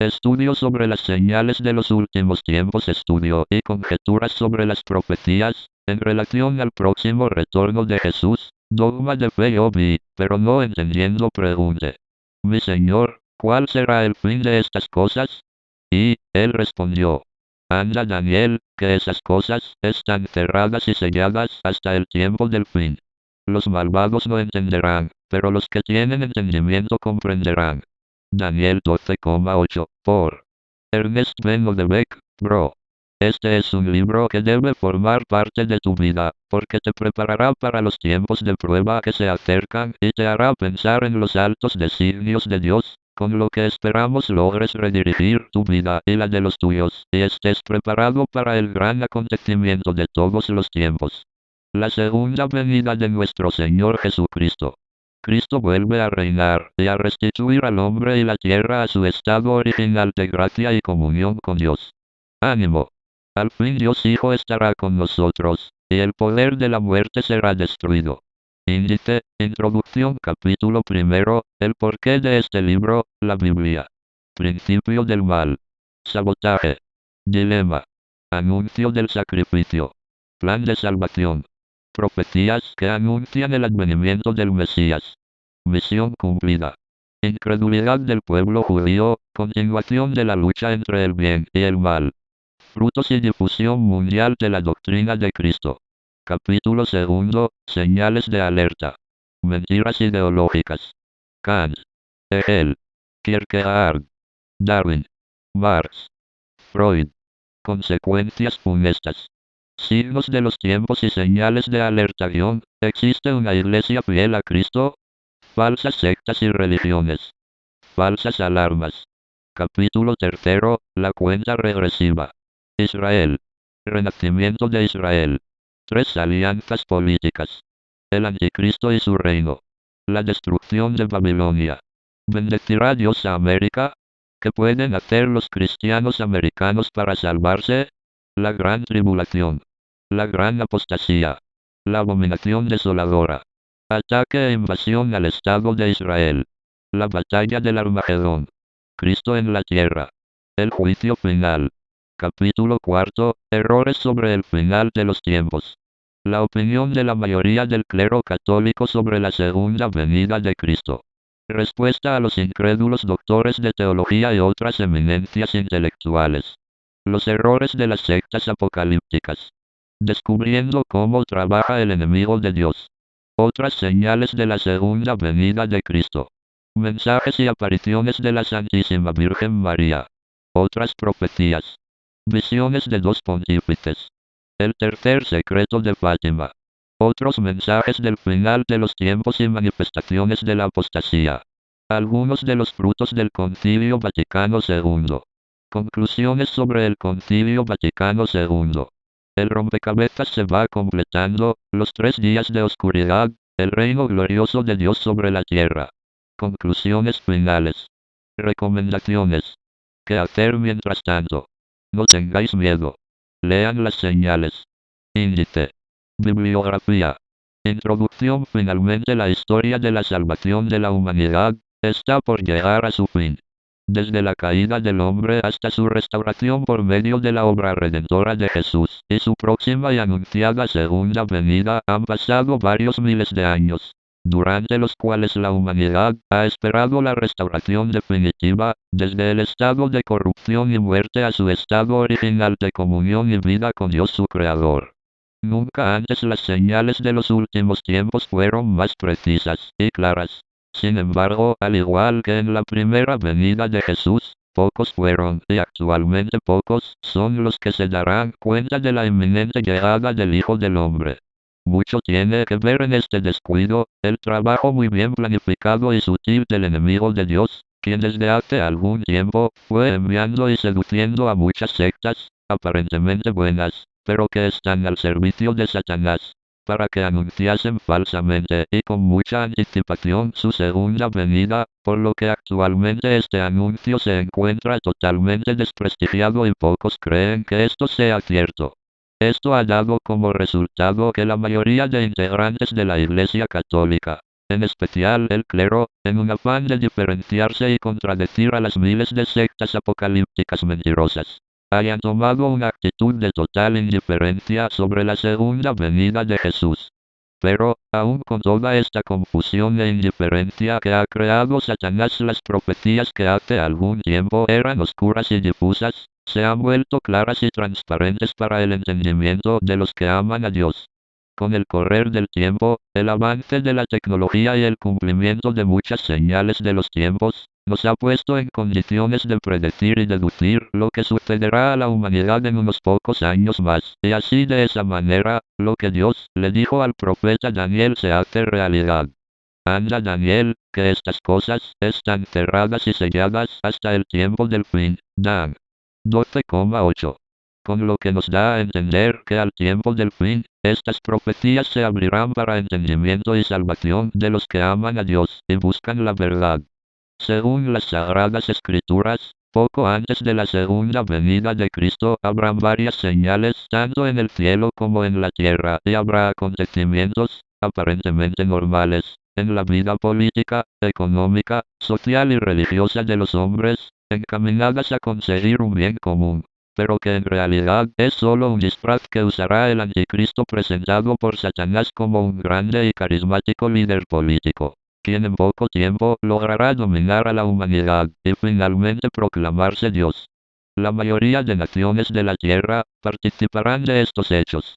Estudio sobre las señales de los últimos tiempos, estudio y conjeturas sobre las profecías, en relación al próximo retorno de Jesús. Dogma de fe yo vi, pero no entendiendo pregunté: mi Señor, ¿cuál será el fin de estas cosas? Y él respondió: anda, Daniel, que esas cosas están cerradas y selladas hasta el tiempo del fin. Los malvados no entenderán, pero los que tienen entendimiento comprenderán. Daniel 12,8, por Ernest Beno de Beck, Bro. Este es un libro que debe formar parte de tu vida, porque te preparará para los tiempos de prueba que se acercan y te hará pensar en los altos designios de Dios, con lo que esperamos logres redirigir tu vida y la de los tuyos, y estés preparado para el gran acontecimiento de todos los tiempos: la segunda venida de nuestro Señor Jesucristo. Cristo vuelve a reinar y a restituir al hombre y la tierra a su estado original de gracia y comunión con Dios. ¡Ánimo! Al fin Dios Hijo estará con nosotros, y el poder de la muerte será destruido. Índice, Introducción, capítulo 1, el porqué de este libro, la Biblia. Principio del mal. Sabotaje. Dilema. Anuncio del sacrificio. Plan de salvación. Profecías que anuncian el advenimiento del Mesías. Misión cumplida. Incredulidad del pueblo judío, continuación de la lucha entre el bien y el mal. Frutos y difusión mundial de la doctrina de Cristo. Capítulo 2, señales de alerta. Mentiras ideológicas. Kant, Hegel, Kierkegaard, Darwin, Marx, Freud. Consecuencias funestas. Signos de los tiempos y señales de alerta. ¿Existe una iglesia fiel a Cristo? Falsas sectas y religiones. Falsas alarmas. Capítulo 3, la cuenta regresiva. Israel. Renacimiento de Israel. 3 alianzas políticas. El anticristo y su reino. La destrucción de Babilonia. ¿Bendecirá Dios a América? ¿Qué pueden hacer los cristianos americanos para salvarse? La gran tribulación. La gran apostasía. La abominación desoladora. Ataque e invasión al Estado de Israel. La batalla del Armagedón. Cristo en la tierra. El juicio final. Capítulo 4, errores sobre el final de los tiempos. La opinión de la mayoría del clero católico sobre la segunda venida de Cristo. Respuesta a los incrédulos doctores de teología y otras eminencias intelectuales. Los errores de las sectas apocalípticas. Descubriendo cómo trabaja el enemigo de Dios. Otras señales de la segunda venida de Cristo. Mensajes y apariciones de la Santísima Virgen María. Otras profecías. Visiones de 2 pontífices. El tercer secreto de Fátima. Otros mensajes del final de los tiempos y manifestaciones de la apostasía. Algunos de los frutos del Concilio Vaticano II. Conclusiones sobre el Concilio Vaticano II. El rompecabezas se va completando, los 3 días de oscuridad, el reino glorioso de Dios sobre la tierra. Conclusiones finales. Recomendaciones. ¿Qué hacer mientras tanto? No tengáis miedo. Lean las señales. Índice. Bibliografía. Introducción. Finalmente la historia de la salvación de la humanidad está por llegar a su fin. Desde la caída del hombre hasta su restauración por medio de la obra redentora de Jesús y su próxima y anunciada segunda venida han pasado varios miles de años, durante los cuales la humanidad ha esperado la restauración definitiva, desde el estado de corrupción y muerte a su estado original de comunión y vida con Dios su Creador. Nunca antes las señales de los últimos tiempos fueron más precisas y claras. Sin embargo, al igual que en la primera venida de Jesús, pocos fueron, y actualmente pocos, son los que se darán cuenta de la inminente llegada del Hijo del Hombre. Mucho tiene que ver en este descuido, el trabajo muy bien planificado y sutil del enemigo de Dios, quien desde hace algún tiempo fue enviando y seduciendo a muchas sectas, aparentemente buenas, pero que están al servicio de Satanás, para que anunciasen falsamente y con mucha anticipación su segunda venida, por lo que actualmente este anuncio se encuentra totalmente desprestigiado y pocos creen que esto sea cierto. Esto ha dado como resultado que la mayoría de integrantes de la Iglesia Católica, en especial el clero, en un afán de diferenciarse y contradecir a las miles de sectas apocalípticas mentirosas, hayan tomado una actitud de total indiferencia sobre la segunda venida de Jesús. Pero, aun con toda esta confusión e indiferencia que ha creado Satanás, las profecías que hace algún tiempo eran oscuras y difusas, se han vuelto claras y transparentes para el entendimiento de los que aman a Dios. Con el correr del tiempo, el avance de la tecnología y el cumplimiento de muchas señales de los tiempos, nos ha puesto en condiciones de predecir y deducir lo que sucederá a la humanidad en unos pocos años más. Y así, de esa manera, lo que Dios le dijo al profeta Daniel se hace realidad. Anda, Daniel, que estas cosas están cerradas y selladas hasta el tiempo del fin. Dan 12,8. Con lo que nos da a entender que al tiempo del fin, estas profecías se abrirán para entendimiento y salvación de los que aman a Dios y buscan la verdad. Según las Sagradas Escrituras, poco antes de la segunda venida de Cristo habrán varias señales tanto en el cielo como en la tierra, y habrá acontecimientos, aparentemente normales, en la vida política, económica, social y religiosa de los hombres, encaminadas a conseguir un bien común, pero que en realidad es solo un disfraz que usará el anticristo presentado por Satanás como un grande y carismático líder político, quien en poco tiempo logrará dominar a la humanidad y finalmente proclamarse Dios. La mayoría de naciones de la tierra participarán de estos hechos.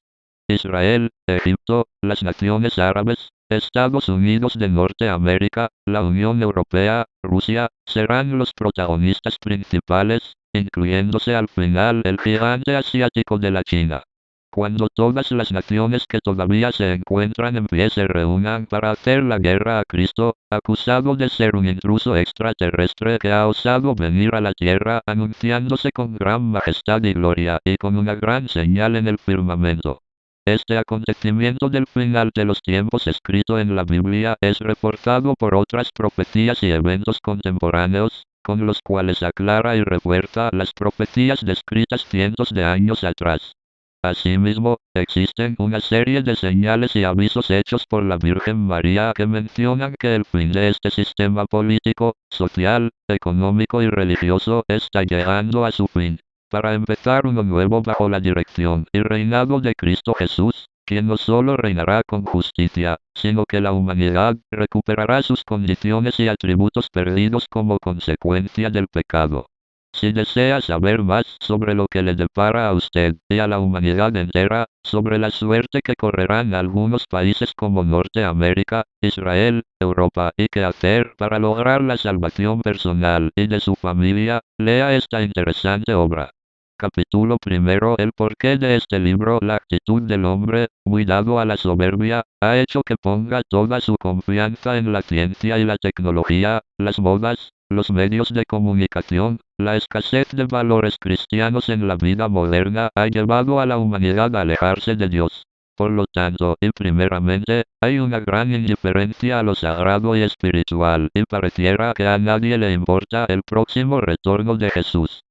Israel, Egipto, las naciones árabes, Estados Unidos de Norteamérica, la Unión Europea, Rusia, serán los protagonistas principales, incluyéndose al final el gigante asiático de la China. Cuando todas las naciones que todavía se encuentran en pie se reúnan para hacer la guerra a Cristo, acusado de ser un intruso extraterrestre que ha osado venir a la tierra anunciándose con gran majestad y gloria y con una gran señal en el firmamento. Este acontecimiento del final de los tiempos escrito en la Biblia es reforzado por otras profecías y eventos contemporáneos, con los cuales aclara y refuerza las profecías descritas cientos de años atrás. Asimismo, existen una serie de señales y avisos hechos por la Virgen María que mencionan que el fin de este sistema político, social, económico y religioso está llegando a su fin, para empezar uno nuevo bajo la dirección y reinado de Cristo Jesús, quien no solo reinará con justicia, sino que la humanidad recuperará sus condiciones y atributos perdidos como consecuencia del pecado. Si desea saber más sobre lo que le depara a usted y a la humanidad entera, sobre la suerte que correrán algunos países como Norteamérica, Israel, Europa y qué hacer para lograr la salvación personal y de su familia, lea esta interesante obra. Capítulo 1. El porqué de este libro. La actitud del hombre, muy dado a la soberbia, ha hecho que ponga toda su confianza en la ciencia y la tecnología, las modas, los medios de comunicación. La escasez de valores cristianos en la vida moderna ha llevado a la humanidad a alejarse de Dios. Por lo tanto, y primeramente, hay una gran indiferencia a lo sagrado y espiritual, y pareciera que a nadie le importa el próximo retorno de Jesús.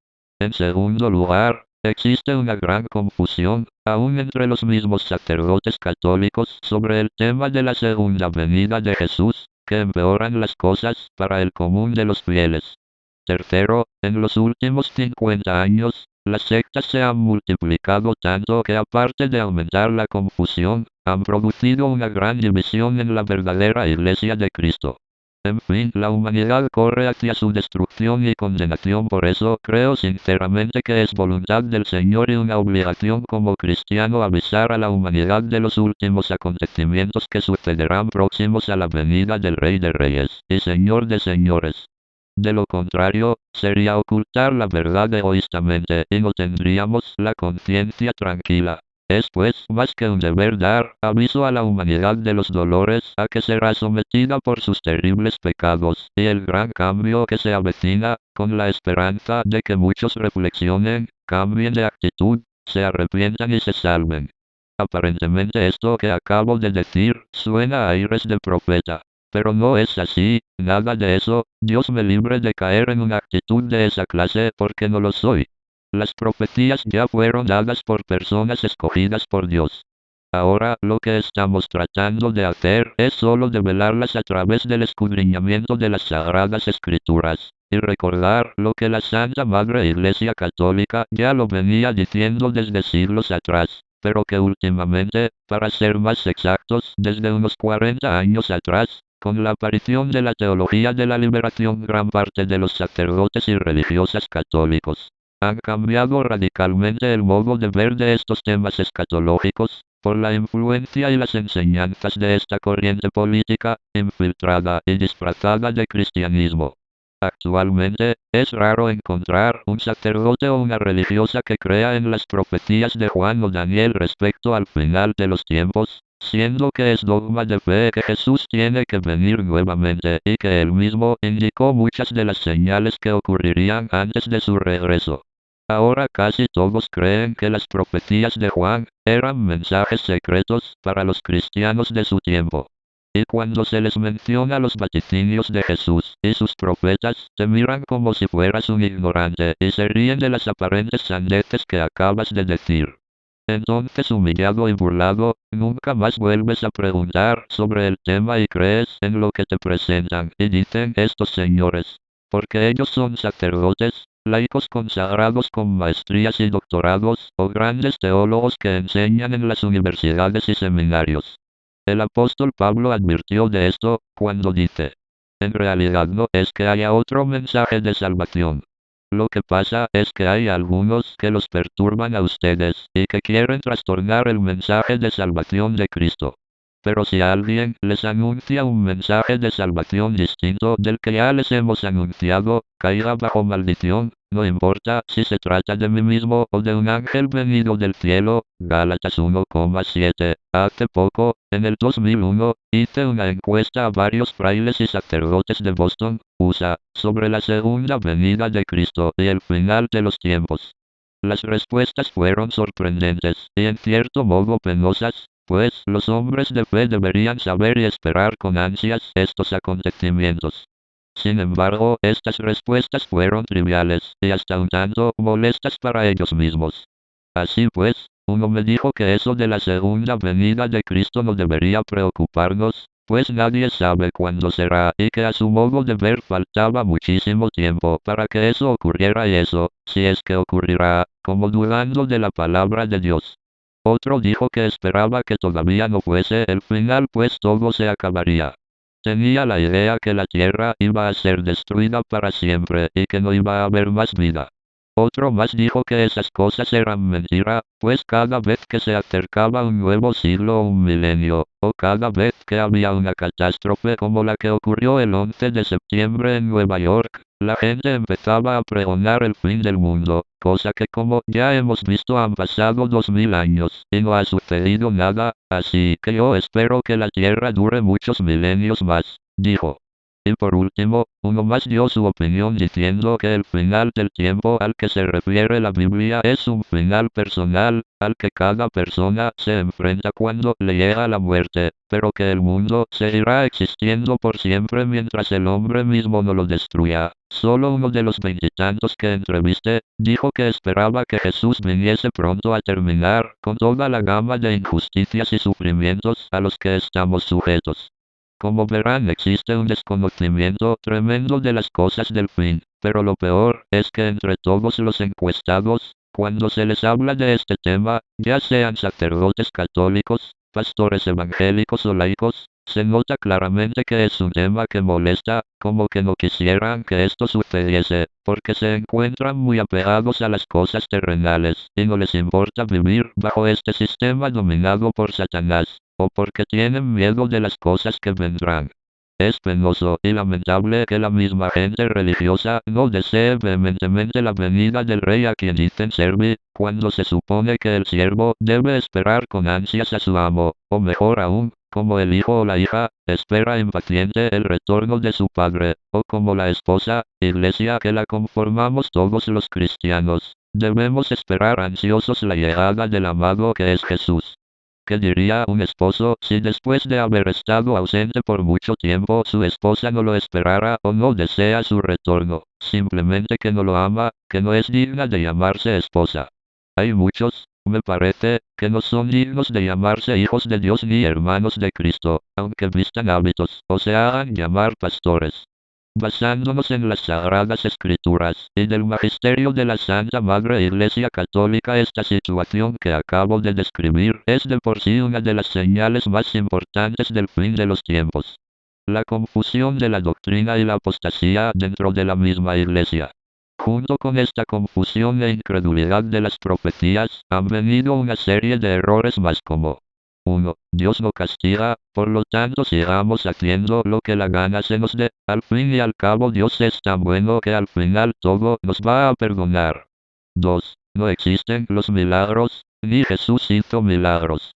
En segundo lugar, existe una gran confusión, aún entre los mismos sacerdotes católicos, sobre el tema de la segunda venida de Jesús, que empeoran las cosas para el común de los fieles. Tercero, en los últimos 50 años, las sectas se han multiplicado tanto que, aparte de aumentar la confusión, han producido una gran división en la verdadera Iglesia de Cristo. En fin, la humanidad corre hacia su destrucción y condenación. Por eso creo sinceramente que es voluntad del Señor y una obligación como cristiano avisar a la humanidad de los últimos acontecimientos que sucederán próximos a la venida del Rey de Reyes y Señor de Señores. De lo contrario, sería ocultar la verdad egoístamente y no tendríamos la conciencia tranquila. Es pues más que un deber dar aviso a la humanidad de los dolores a que será sometida por sus terribles pecados y el gran cambio que se avecina, con la esperanza de que muchos reflexionen, cambien de actitud, se arrepientan y se salven. Aparentemente esto que acabo de decir suena a aires de profeta, pero no es así, nada de eso. Dios me libre de caer en una actitud de esa clase porque no lo soy. Las profecías ya fueron dadas por personas escogidas por Dios. Ahora, lo que estamos tratando de hacer es solo develarlas a través del escudriñamiento de las Sagradas Escrituras, y recordar lo que la Santa Madre Iglesia Católica ya lo venía diciendo desde siglos atrás, pero que últimamente, para ser más exactos, desde unos 40 años atrás, con la aparición de la teología de la liberación, gran parte de los sacerdotes y religiosas católicos han cambiado radicalmente el modo de ver de estos temas escatológicos, por la influencia y las enseñanzas de esta corriente política, infiltrada y disfrazada de cristianismo. Actualmente, es raro encontrar un sacerdote o una religiosa que crea en las profecías de Juan o Daniel respecto al final de los tiempos, siendo que es dogma de fe que Jesús tiene que venir nuevamente y que él mismo indicó muchas de las señales que ocurrirían antes de su regreso. Ahora casi todos creen que las profecías de Juan eran mensajes secretos para los cristianos de su tiempo. Y cuando se les menciona los vaticinios de Jesús y sus profetas, te miran como si fueras un ignorante y se ríen de las aparentes sandeces que acabas de decir. Entonces, humillado y burlado, nunca más vuelves a preguntar sobre el tema y crees en lo que te presentan y dicen estos señores, porque ellos son sacerdotes, laicos consagrados con maestrías y doctorados, o grandes teólogos que enseñan en las universidades y seminarios. El apóstol Pablo advirtió de esto, cuando dice, en realidad no es que haya otro mensaje de salvación. Lo que pasa es que hay algunos que los perturban a ustedes y que quieren trastornar el mensaje de salvación de Cristo. Pero si alguien les anuncia un mensaje de salvación distinto del que ya les hemos anunciado, caiga bajo maldición, no importa si se trata de mí mismo o de un ángel venido del cielo. Gálatas 1,7. Hace poco, en el 2001, hice una encuesta a varios frailes y sacerdotes de Boston, USA, sobre la segunda venida de Cristo y el final de los tiempos. Las respuestas fueron sorprendentes y en cierto modo penosas, pues los hombres de fe deberían saber y esperar con ansias estos acontecimientos. Sin embargo, estas respuestas fueron triviales y hasta un tanto molestas para ellos mismos. Así pues, uno me dijo que eso de la segunda venida de Cristo no debería preocuparnos, pues nadie sabe cuándo será y que a su modo de ver faltaba muchísimo tiempo para que eso ocurriera y eso, si es que ocurrirá, como dudando de la palabra de Dios. Otro dijo que esperaba que todavía no fuese el final, pues todo se acabaría. Tenía la idea que la tierra iba a ser destruida para siempre y que no iba a haber más vida. Otro más dijo que esas cosas eran mentira, pues cada vez que se acercaba un nuevo siglo o un milenio, o cada vez que había una catástrofe como la que ocurrió el 11 de septiembre en Nueva York, la gente empezaba a pregonar el fin del mundo, cosa que, como ya hemos visto, han pasado 2000 años y no ha sucedido nada, así que yo espero que la Tierra dure muchos milenios más, dijo. Y por último, uno más dio su opinión diciendo que el final del tiempo al que se refiere la Biblia es un final personal, al que cada persona se enfrenta cuando le llega la muerte, pero que el mundo seguirá existiendo por siempre mientras el hombre mismo no lo destruya. Solo uno de los veintitantos que entrevisté dijo que esperaba que Jesús viniese pronto a terminar con toda la gama de injusticias y sufrimientos a los que estamos sujetos. Como verán, existe un desconocimiento tremendo de las cosas del fin, pero lo peor es que entre todos los encuestados, cuando se les habla de este tema, ya sean sacerdotes católicos, pastores evangélicos o laicos, se nota claramente que es un tema que molesta, como que no quisieran que esto sucediese, porque se encuentran muy apegados a las cosas terrenales, y no les importa vivir bajo este sistema dominado por Satanás, o porque tienen miedo de las cosas que vendrán. Es penoso y lamentable que la misma gente religiosa no desee vehementemente la venida del rey a quien dicen servir, cuando se supone que el siervo debe esperar con ansias a su amo, o mejor aún, como el hijo o la hija, espera impaciente el retorno de su padre, o como la esposa, iglesia que la conformamos todos los cristianos, debemos esperar ansiosos la llegada del amado que es Jesús. ¿Qué diría un esposo si después de haber estado ausente por mucho tiempo su esposa no lo esperara o no desea su retorno, simplemente que no lo ama, que no es digna de llamarse esposa? Hay muchos, Me parece que no son dignos de llamarse hijos de Dios ni hermanos de Cristo, aunque vistan hábitos o se hagan llamar pastores. Basándonos en las Sagradas Escrituras y del magisterio de la Santa Madre Iglesia Católica, esta situación que acabo de describir es de por sí una de las señales más importantes del fin de los tiempos. La confusión de la doctrina y la apostasía dentro de la misma Iglesia. Junto con esta confusión e incredulidad de las profecías, han venido una serie de errores más como 1. Dios no castiga, por lo tanto sigamos haciendo lo que la gana se nos dé. Al fin y al cabo Dios es tan bueno que al final todo nos va a perdonar. 2. No existen los milagros, ni Jesús hizo milagros.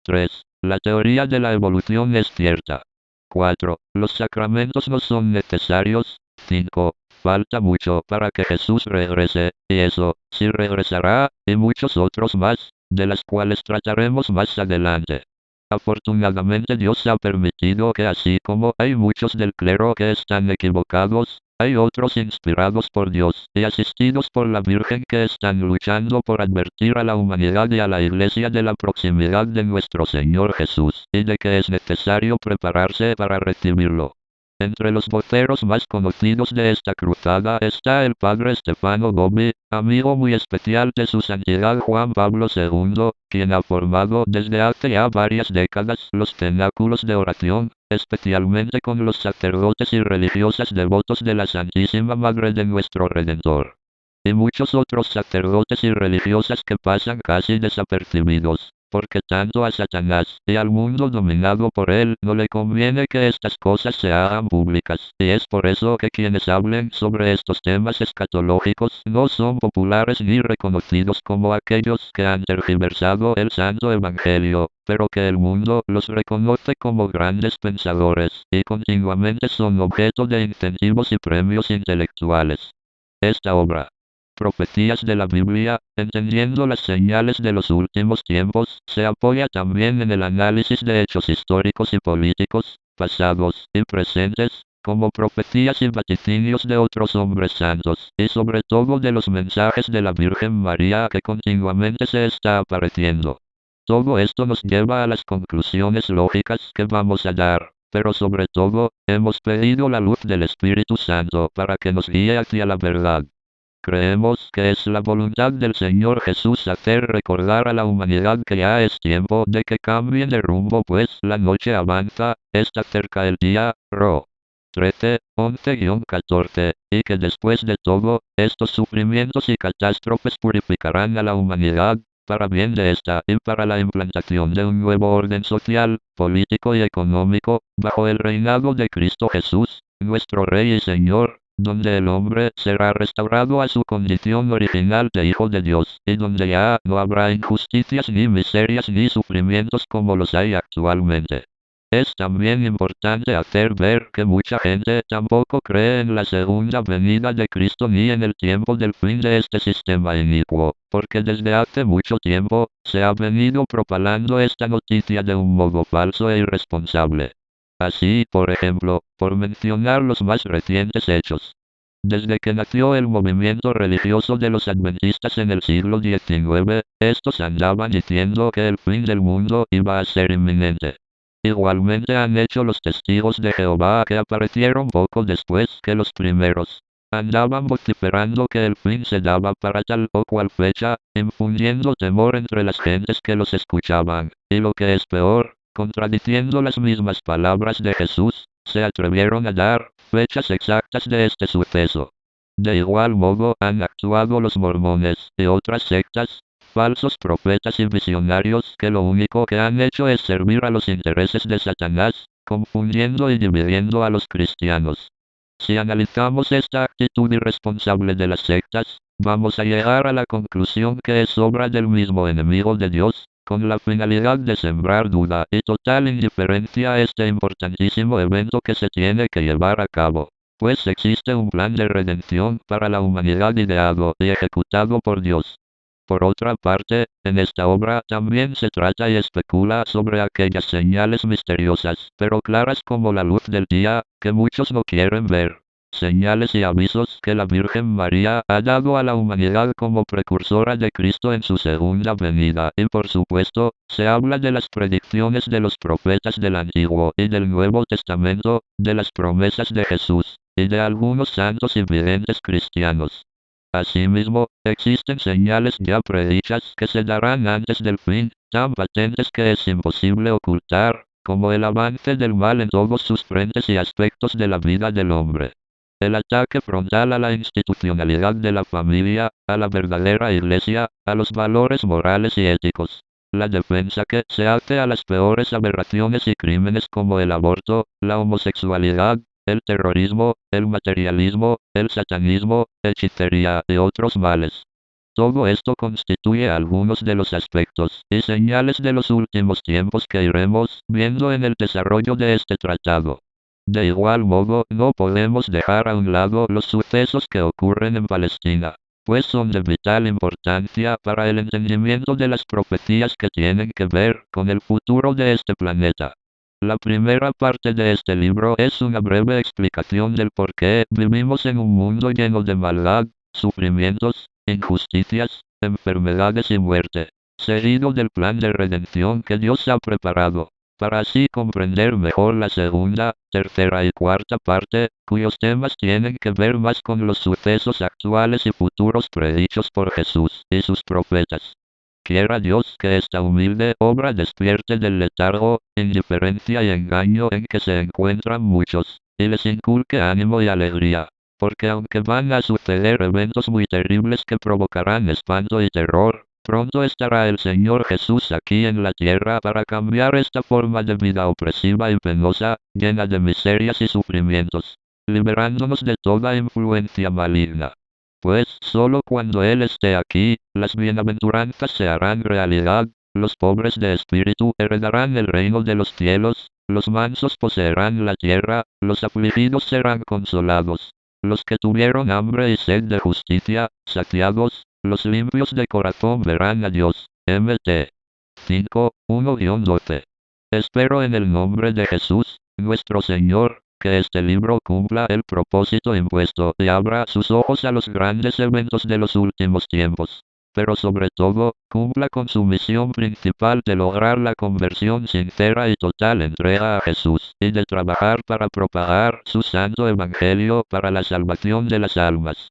3. La teoría de la evolución es cierta. 4. Los sacramentos no son necesarios. 5. Falta mucho para que Jesús regrese, y eso, sí regresará, y muchos otros más, de las cuales trataremos más adelante. Afortunadamente Dios ha permitido que así como hay muchos del clero que están equivocados, hay otros inspirados por Dios y asistidos por la Virgen que están luchando por advertir a la humanidad y a la Iglesia de la proximidad de nuestro Señor Jesús, y de que es necesario prepararse para recibirlo. Entre los voceros más conocidos de esta cruzada está el padre Stefano Gobbi, amigo muy especial de su santidad Juan Pablo II, quien ha formado desde hace ya varias décadas los cenáculos de oración, especialmente con los sacerdotes y religiosas devotos de la Santísima Madre de nuestro Redentor. Y muchos otros sacerdotes y religiosas que pasan casi desapercibidos, porque tanto a Satanás y al mundo dominado por él no le conviene que estas cosas se hagan públicas, y es por eso que quienes hablen sobre estos temas escatológicos no son populares ni reconocidos como aquellos que han tergiversado el Santo Evangelio, pero que el mundo los reconoce como grandes pensadores, y continuamente son objeto de incentivos y premios intelectuales. Esta obra, Profecías de la Biblia, entendiendo las señales de los últimos tiempos, se apoya también en el análisis de hechos históricos y políticos, pasados y presentes, como profecías y vaticinios de otros hombres santos, y sobre todo de los mensajes de la Virgen María que continuamente se está apareciendo. Todo esto nos lleva a las conclusiones lógicas que vamos a dar, pero sobre todo, hemos pedido la luz del Espíritu Santo para que nos guíe hacia la verdad. Creemos que es la voluntad del Señor Jesús hacer recordar a la humanidad que ya es tiempo de que cambien de rumbo, pues la noche avanza, está cerca el día. Ro. 13, 11-14, y que después de todo, estos sufrimientos y catástrofes purificarán a la humanidad, para bien de esta y para la implantación de un nuevo orden social, político y económico, bajo el reinado de Cristo Jesús, nuestro Rey y Señor, donde el hombre será restaurado a su condición original de hijo de Dios, y donde ya no habrá injusticias ni miserias ni sufrimientos como los hay actualmente. Es también importante hacer ver que mucha gente tampoco cree en la segunda venida de Cristo ni en el tiempo del fin de este sistema inicuo, porque desde hace mucho tiempo se ha venido propalando esta noticia de un modo falso e irresponsable. Así, por ejemplo, por mencionar los más recientes hechos. Desde que nació el movimiento religioso de los adventistas en el siglo XIX, estos andaban diciendo que el fin del mundo iba a ser inminente. Igualmente han hecho los testigos de Jehová, que aparecieron poco después que los primeros. Andaban vociferando que el fin se daba para tal o cual fecha, infundiendo temor entre las gentes que los escuchaban, y lo que es peor, contradiciendo las mismas palabras de Jesús, se atrevieron a dar fechas exactas de este suceso. De igual modo han actuado los mormones y otras sectas, falsos profetas y visionarios que lo único que han hecho es servir a los intereses de Satanás, confundiendo y dividiendo a los cristianos. Si analizamos esta actitud irresponsable de las sectas, vamos a llegar a la conclusión que es obra del mismo enemigo de Dios, con la finalidad de sembrar duda y total indiferencia a este importantísimo evento que se tiene que llevar a cabo, pues existe un plan de redención para la humanidad ideado y ejecutado por Dios. Por otra parte, en esta obra también se trata y especula sobre aquellas señales misteriosas, pero claras como la luz del día, que muchos no quieren ver. señales y avisos que la Virgen María ha dado a la humanidad como precursora de Cristo en su segunda venida. Y por supuesto, se habla de las predicciones de los profetas del Antiguo y del Nuevo Testamento, de las promesas de Jesús, y de algunos santos y videntes cristianos. Asimismo, existen señales ya predichas que se darán antes del fin, tan patentes que es imposible ocultar, como el avance del mal en todos sus frentes y aspectos de la vida del hombre. El ataque frontal a la institucionalidad de la familia, a la verdadera iglesia, a los valores morales y éticos. La defensa que se hace a las peores aberraciones y crímenes como el aborto, la homosexualidad, el terrorismo, el materialismo, el satanismo, hechicería y otros males. Todo esto constituye algunos de los aspectos y señales de los últimos tiempos que iremos viendo en el desarrollo de este tratado. De igual modo, no podemos dejar a un lado los sucesos que ocurren en Palestina, pues son de vital importancia para el entendimiento de las profecías que tienen que ver con el futuro de este planeta. La primera parte de este libro es una breve explicación del por qué vivimos en un mundo lleno de maldad, sufrimientos, injusticias, enfermedades y muerte, seguido del plan de redención que Dios ha preparado, para así comprender mejor la segunda, tercera y cuarta parte, cuyos temas tienen que ver más con los sucesos actuales y futuros predichos por Jesús y sus profetas. Quiera Dios que esta humilde obra despierte del letargo, indiferencia y engaño en que se encuentran muchos, y les inculque ánimo y alegría, porque aunque van a suceder eventos muy terribles que provocarán espanto y terror, pronto estará el Señor Jesús aquí en la tierra para cambiar esta forma de vida opresiva y penosa, llena de miserias y sufrimientos, liberándonos de toda influencia maligna. Pues solo cuando Él esté aquí, las bienaventuranzas se harán realidad, los pobres de espíritu heredarán el reino de los cielos, los mansos poseerán la tierra, los afligidos serán consolados, los que tuvieron hambre y sed de justicia, saciados, los limpios de corazón verán a Dios. Mt. 5, 1-12. Espero en el nombre de Jesús, nuestro Señor, que este libro cumpla el propósito impuesto y abra sus ojos a los grandes eventos de los últimos tiempos, pero sobre todo, cumpla con su misión principal de lograr la conversión sincera y total entrega a Jesús, y de trabajar para propagar su santo evangelio para la salvación de las almas.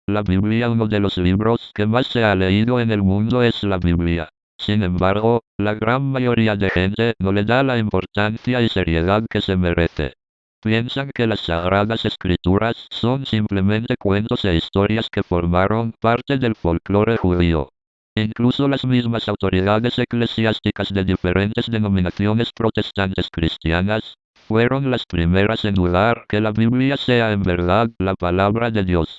La Biblia, uno de los libros que más se ha leído en el mundo, es la Biblia. Sin embargo, la gran mayoría de gente no le da la importancia y seriedad que se merece. Piensan que las Sagradas Escrituras son simplemente cuentos e historias que formaron parte del folclore judío. Incluso las mismas autoridades eclesiásticas de diferentes denominaciones protestantes cristianas fueron las primeras en dudar que la Biblia sea en verdad la palabra de Dios.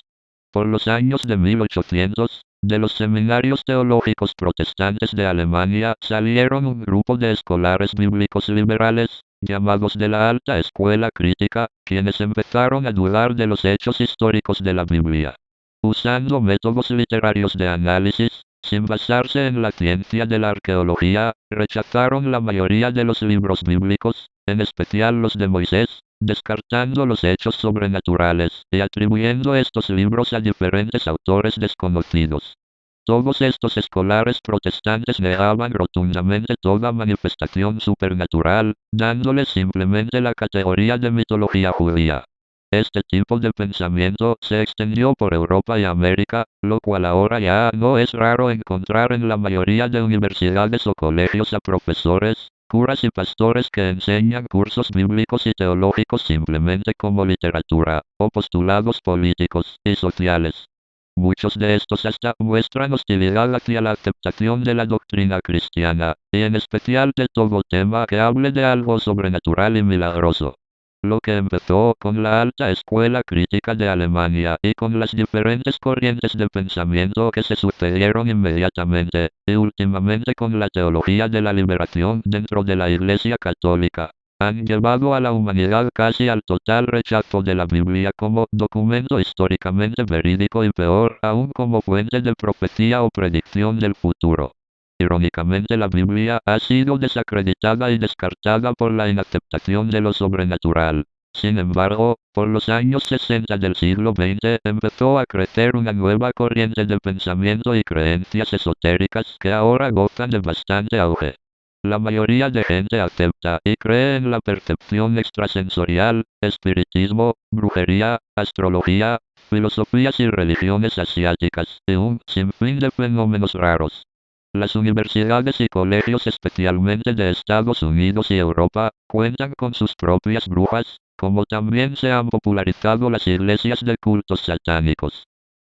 Por los años de 1800, de los seminarios teológicos protestantes de Alemania salieron un grupo de escolares bíblicos liberales, llamados de la Alta Escuela Crítica, quienes empezaron a dudar de los hechos históricos de la Biblia. Usando métodos literarios de análisis, sin basarse en la ciencia de la arqueología, rechazaron la mayoría de los libros bíblicos, en especial los de Moisés, descartando los hechos sobrenaturales y atribuyendo estos libros a diferentes autores desconocidos. Todos estos escolares protestantes negaban rotundamente toda manifestación supernatural, dándoles simplemente la categoría de mitología judía. Este tipo de pensamiento se extendió por Europa y América, lo cual ahora ya no es raro encontrar en la mayoría de universidades o colegios a profesores, curas y pastores que enseñan cursos bíblicos y teológicos simplemente como literatura, o postulados políticos y sociales. Muchos de estos hasta muestran hostilidad hacia la aceptación de la doctrina cristiana, y en especial de todo tema que hable de algo sobrenatural y milagroso. Lo que empezó con la Alta Escuela Crítica de Alemania y con las diferentes corrientes de pensamiento que se sucedieron inmediatamente, y últimamente con la teología de la liberación dentro de la Iglesia Católica, han llevado a la humanidad casi al total rechazo de la Biblia como documento históricamente verídico y peor aún como fuente de profecía o predicción del futuro. Irónicamente, la Biblia ha sido desacreditada y descartada por la inaceptación de lo sobrenatural. Sin embargo, por los años 60 del siglo XX empezó a crecer una nueva corriente de pensamiento y creencias esotéricas que ahora gozan de bastante auge. La mayoría de gente acepta y cree en la percepción extrasensorial, espiritismo, brujería, astrología, filosofías y religiones asiáticas, y un sinfín de fenómenos raros. Las universidades y colegios, especialmente de Estados Unidos y Europa, cuentan con sus propias brujas, como también se han popularizado las iglesias de cultos satánicos.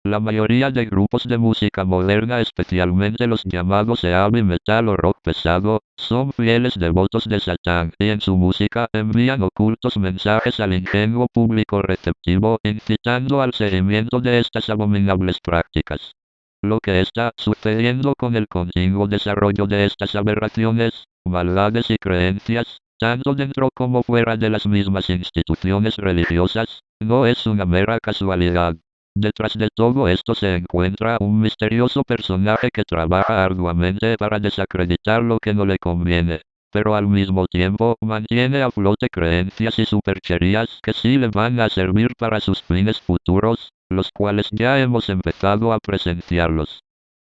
La mayoría de grupos de música moderna, especialmente los llamados heavy metal o rock pesado, son fieles devotos de Satán y en su música envían ocultos mensajes al ingenuo público receptivo, incitando al seguimiento de estas abominables prácticas. Lo que está sucediendo con el continuo desarrollo de estas aberraciones, maldades y creencias, tanto dentro como fuera de las mismas instituciones religiosas, no es una mera casualidad. Detrás de todo esto se encuentra un misterioso personaje que trabaja arduamente para desacreditar lo que no le conviene, pero al mismo tiempo mantiene a flote creencias y supercherías que sí le van a servir para sus fines futuros, los cuales ya hemos empezado a presenciarlos.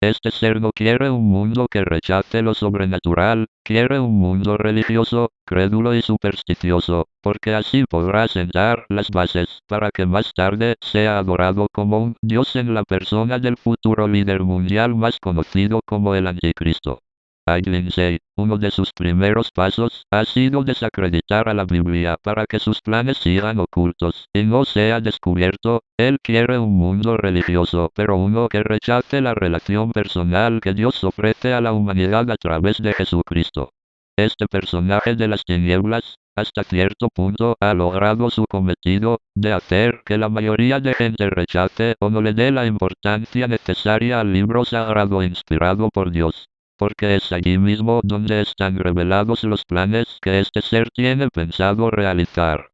Este ser no quiere un mundo que rechace lo sobrenatural, quiere un mundo religioso, crédulo y supersticioso, porque así podrá sentar las bases para que más tarde sea adorado como un dios en la persona del futuro líder mundial más conocido como el Anticristo. Lindsay, uno de sus primeros pasos, ha sido desacreditar a la Biblia para que sus planes sigan ocultos y no sea descubierto. Él quiere un mundo religioso, pero uno que rechace la relación personal que Dios ofrece a la humanidad a través de Jesucristo. Este personaje de las tinieblas, hasta cierto punto, ha logrado su cometido, de hacer que la mayoría de gente rechace o no le dé la importancia necesaria al libro sagrado inspirado por Dios. Porque es allí mismo donde están revelados los planes que este ser tiene pensado realizar.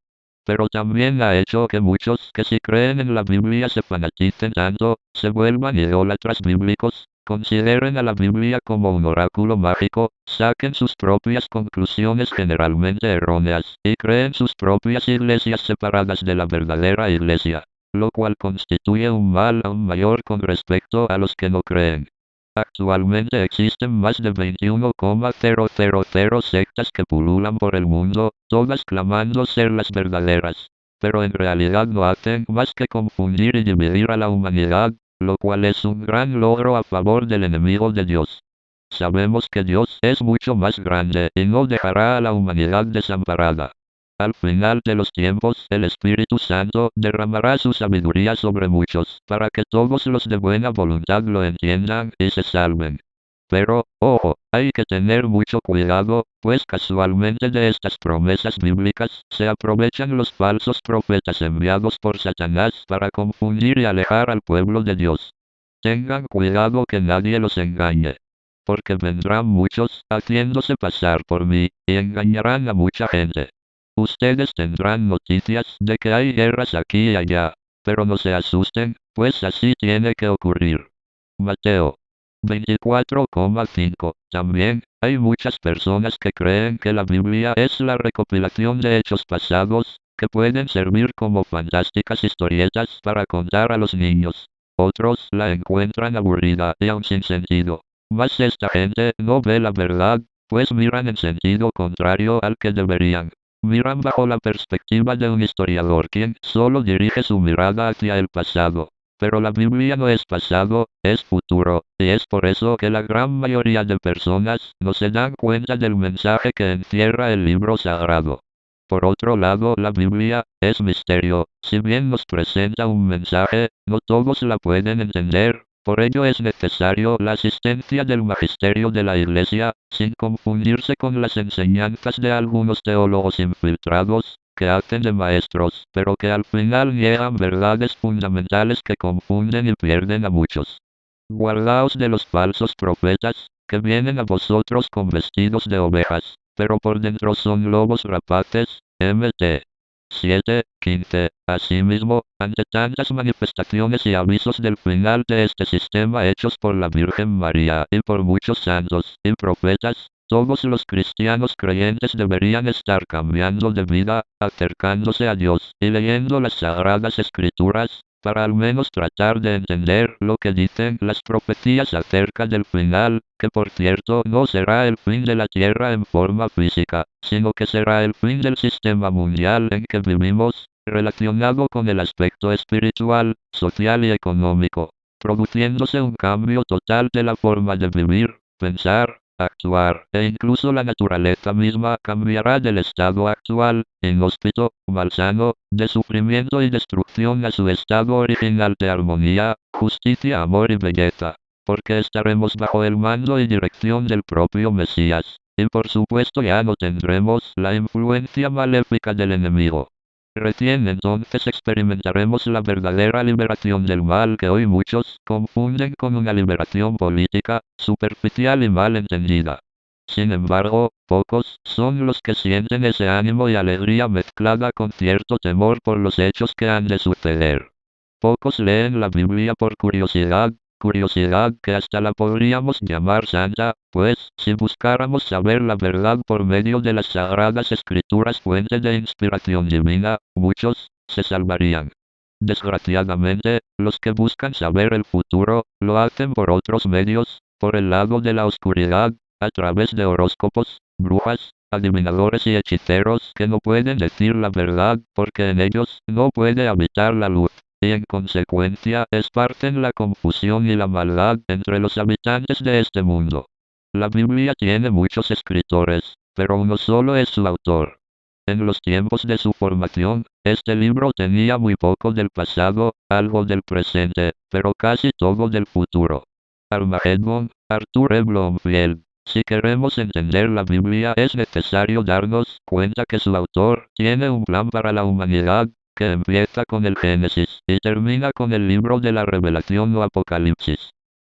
Pero también ha hecho que muchos que sí creen en la Biblia se fanaticen tanto, se vuelvan idólatras bíblicos, consideren a la Biblia como un oráculo mágico, saquen sus propias conclusiones generalmente erróneas, y creen sus propias iglesias separadas de la verdadera iglesia, lo cual constituye un mal aún mayor con respecto a los que no creen. Actualmente existen más de 21,000 sectas que pululan por el mundo, todas clamando ser las verdaderas. Pero en realidad no hacen más que confundir y dividir a la humanidad, lo cual es un gran logro a favor del enemigo de Dios. Sabemos que Dios es mucho más grande y no dejará a la humanidad desamparada. Al final de los tiempos, el Espíritu Santo derramará su sabiduría sobre muchos, para que todos los de buena voluntad lo entiendan y se salven. Pero, ojo, hay que tener mucho cuidado, pues casualmente de estas promesas bíblicas se aprovechan los falsos profetas enviados por Satanás para confundir y alejar al pueblo de Dios. Tengan cuidado que nadie los engañe. Porque vendrán muchos, haciéndose pasar por mí, y engañarán a mucha gente. Ustedes tendrán noticias de que hay guerras aquí y allá, pero no se asusten, pues así tiene que ocurrir. Mateo 24,5. También, hay muchas personas que creen que la Biblia es la recopilación de hechos pasados, que pueden servir como fantásticas historietas para contar a los niños. Otros la encuentran aburrida y aún sin sentido. Mas esta gente no ve la verdad, pues miran en sentido contrario al que deberían. Miran bajo la perspectiva de un historiador quien solo dirige su mirada hacia el pasado. Pero la Biblia no es pasado, es futuro, y es por eso que la gran mayoría de personas no se dan cuenta del mensaje que encierra el libro sagrado. Por otro lado, la Biblia es misterio. Si bien nos presenta un mensaje, no todos la pueden entender. Por ello es necesario la asistencia del magisterio de la Iglesia, sin confundirse con las enseñanzas de algunos teólogos infiltrados, que hacen de maestros, pero que al final niegan verdades fundamentales que confunden y pierden a muchos. Guardaos de los falsos profetas, que vienen a vosotros con vestidos de ovejas, pero por dentro son lobos rapaces. Mt. 7:15. Asimismo, ante tantas manifestaciones y avisos del final de este sistema hechos por la Virgen María y por muchos santos y profetas, Todos los cristianos creyentes deberían estar cambiando de vida, acercándose a Dios y leyendo las Sagradas Escrituras, para al menos tratar de entender lo que dicen las profecías acerca del final, que por cierto no será el fin de la tierra en forma física, sino que será el fin del sistema mundial en que vivimos, relacionado con el aspecto espiritual, social y económico, produciéndose un cambio total de la forma de vivir, pensar, actuar, e incluso la naturaleza misma cambiará del estado actual, inhóspito, malsano, de sufrimiento y destrucción a su estado original de armonía, justicia, amor y belleza, porque estaremos bajo el mando y dirección del propio Mesías, y por supuesto ya no tendremos la influencia maléfica del enemigo. Recién entonces experimentaremos la verdadera liberación del mal que hoy muchos confunden con una liberación política, superficial y mal entendida. Sin embargo, pocos son los que sienten ese ánimo y alegría mezclada con cierto temor por los hechos que han de suceder. Pocos leen la Biblia por curiosidad que hasta la podríamos llamar santa, pues, si buscáramos saber la verdad por medio de las Sagradas Escrituras, fuente de inspiración divina, muchos se salvarían. Desgraciadamente, los que buscan saber el futuro, lo hacen por otros medios, por el lado de la oscuridad, a través de horóscopos, brujas, adivinadores y hechiceros que no pueden decir la verdad porque en ellos no puede habitar la luz, y en consecuencia esparcen la confusión y la maldad entre los habitantes de este mundo. La Biblia tiene muchos escritores, pero uno solo es su autor. En los tiempos de su formación, este libro tenía muy poco del pasado, algo del presente, pero casi todo del futuro. Armageddon, Arthur E. Blomfield. Si queremos entender la Biblia es necesario darnos cuenta que su autor tiene un plan para la humanidad, que empieza con el Génesis y termina con el libro de la Revelación o Apocalipsis.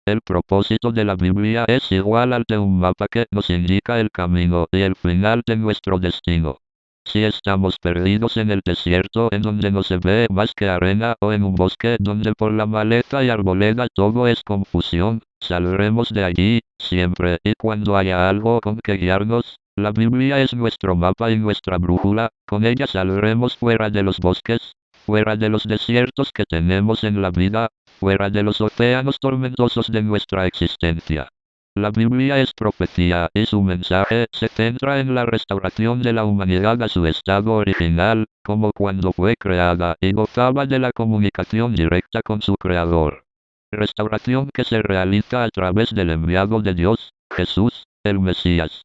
El propósito de la Biblia es igual al de un mapa que nos indica el camino y el final de nuestro destino. Si estamos perdidos en el desierto en donde no se ve más que arena o en un bosque donde por la maleza y arboleda todo es confusión, saldremos de allí, siempre y cuando haya algo con que guiarnos. La Biblia es nuestro mapa y nuestra brújula, con ella saldremos fuera de los bosques, fuera de los desiertos que tenemos en la vida, fuera de los océanos tormentosos de nuestra existencia. La Biblia es profecía y su mensaje se centra en la restauración de la humanidad a su estado original, como cuando fue creada y gozaba de la comunicación directa con su Creador. Restauración que se realiza a través del enviado de Dios, Jesús, el Mesías.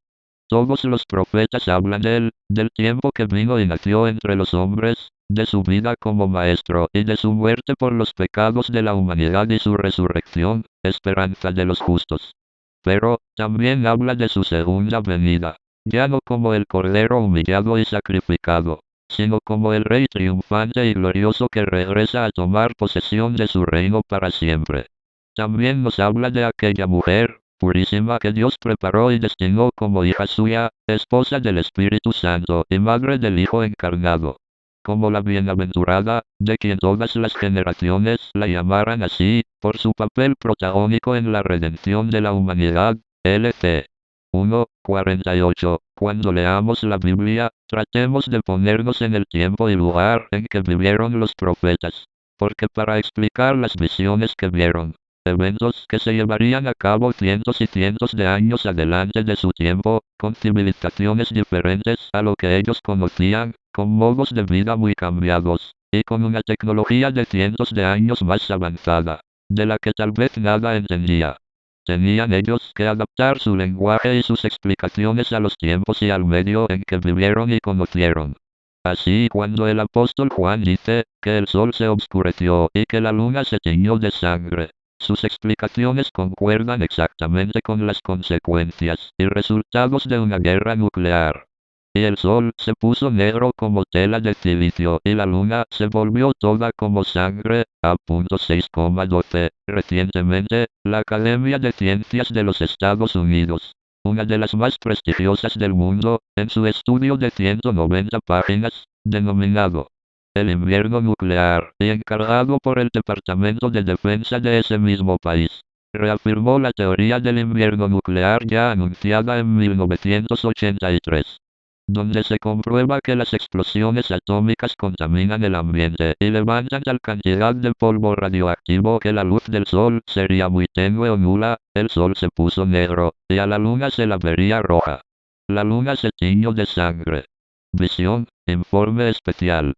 Todos los profetas hablan de él, del tiempo que vino y nació entre los hombres, de su vida como maestro y de su muerte por los pecados de la humanidad y su resurrección, esperanza de los justos. Pero, también habla de su segunda venida, ya no como el Cordero humillado y sacrificado, sino como el Rey triunfante y glorioso que regresa a tomar posesión de su reino para siempre. También nos habla de aquella mujer, purísima que Dios preparó y destinó como hija suya, esposa del Espíritu Santo y madre del Hijo encarnado. Como la bienaventurada, de quien todas las generaciones la llamarán así, por su papel protagónico en la redención de la humanidad. LT 1:48. Cuando leamos la Biblia, tratemos de ponernos en el tiempo y lugar en que vivieron los profetas, porque para explicar las visiones que vieron, eventos que se llevarían a cabo cientos y cientos de años adelante de su tiempo, con civilizaciones diferentes a lo que ellos conocían, con modos de vida muy cambiados, y con una tecnología de cientos de años más avanzada, de la que tal vez nada entendía. Tenían ellos que adaptar su lenguaje y sus explicaciones a los tiempos y al medio en que vivieron y conocieron. Así, cuando el apóstol Juan dice que el sol se oscureció y que la luna se tiñó de sangre, sus explicaciones concuerdan exactamente con las consecuencias y resultados de una guerra nuclear. Y el sol se puso negro como tela de silicio y la luna se volvió toda como sangre. A.6,12. Recientemente, la Academia de Ciencias de los Estados Unidos, una de las más prestigiosas del mundo, en su estudio de 190 páginas, denominado El invierno nuclear, y encargado por el Departamento de Defensa de ese mismo país, Reafirmó la teoría del invierno nuclear ya anunciada en 1983, donde se comprueba que las explosiones atómicas contaminan el ambiente y levantan tal cantidad de polvo radioactivo que la luz del sol sería muy tenue o nula, el sol se puso negro, y a la luna se la vería roja. La luna se tiñó de sangre. Visión, informe especial.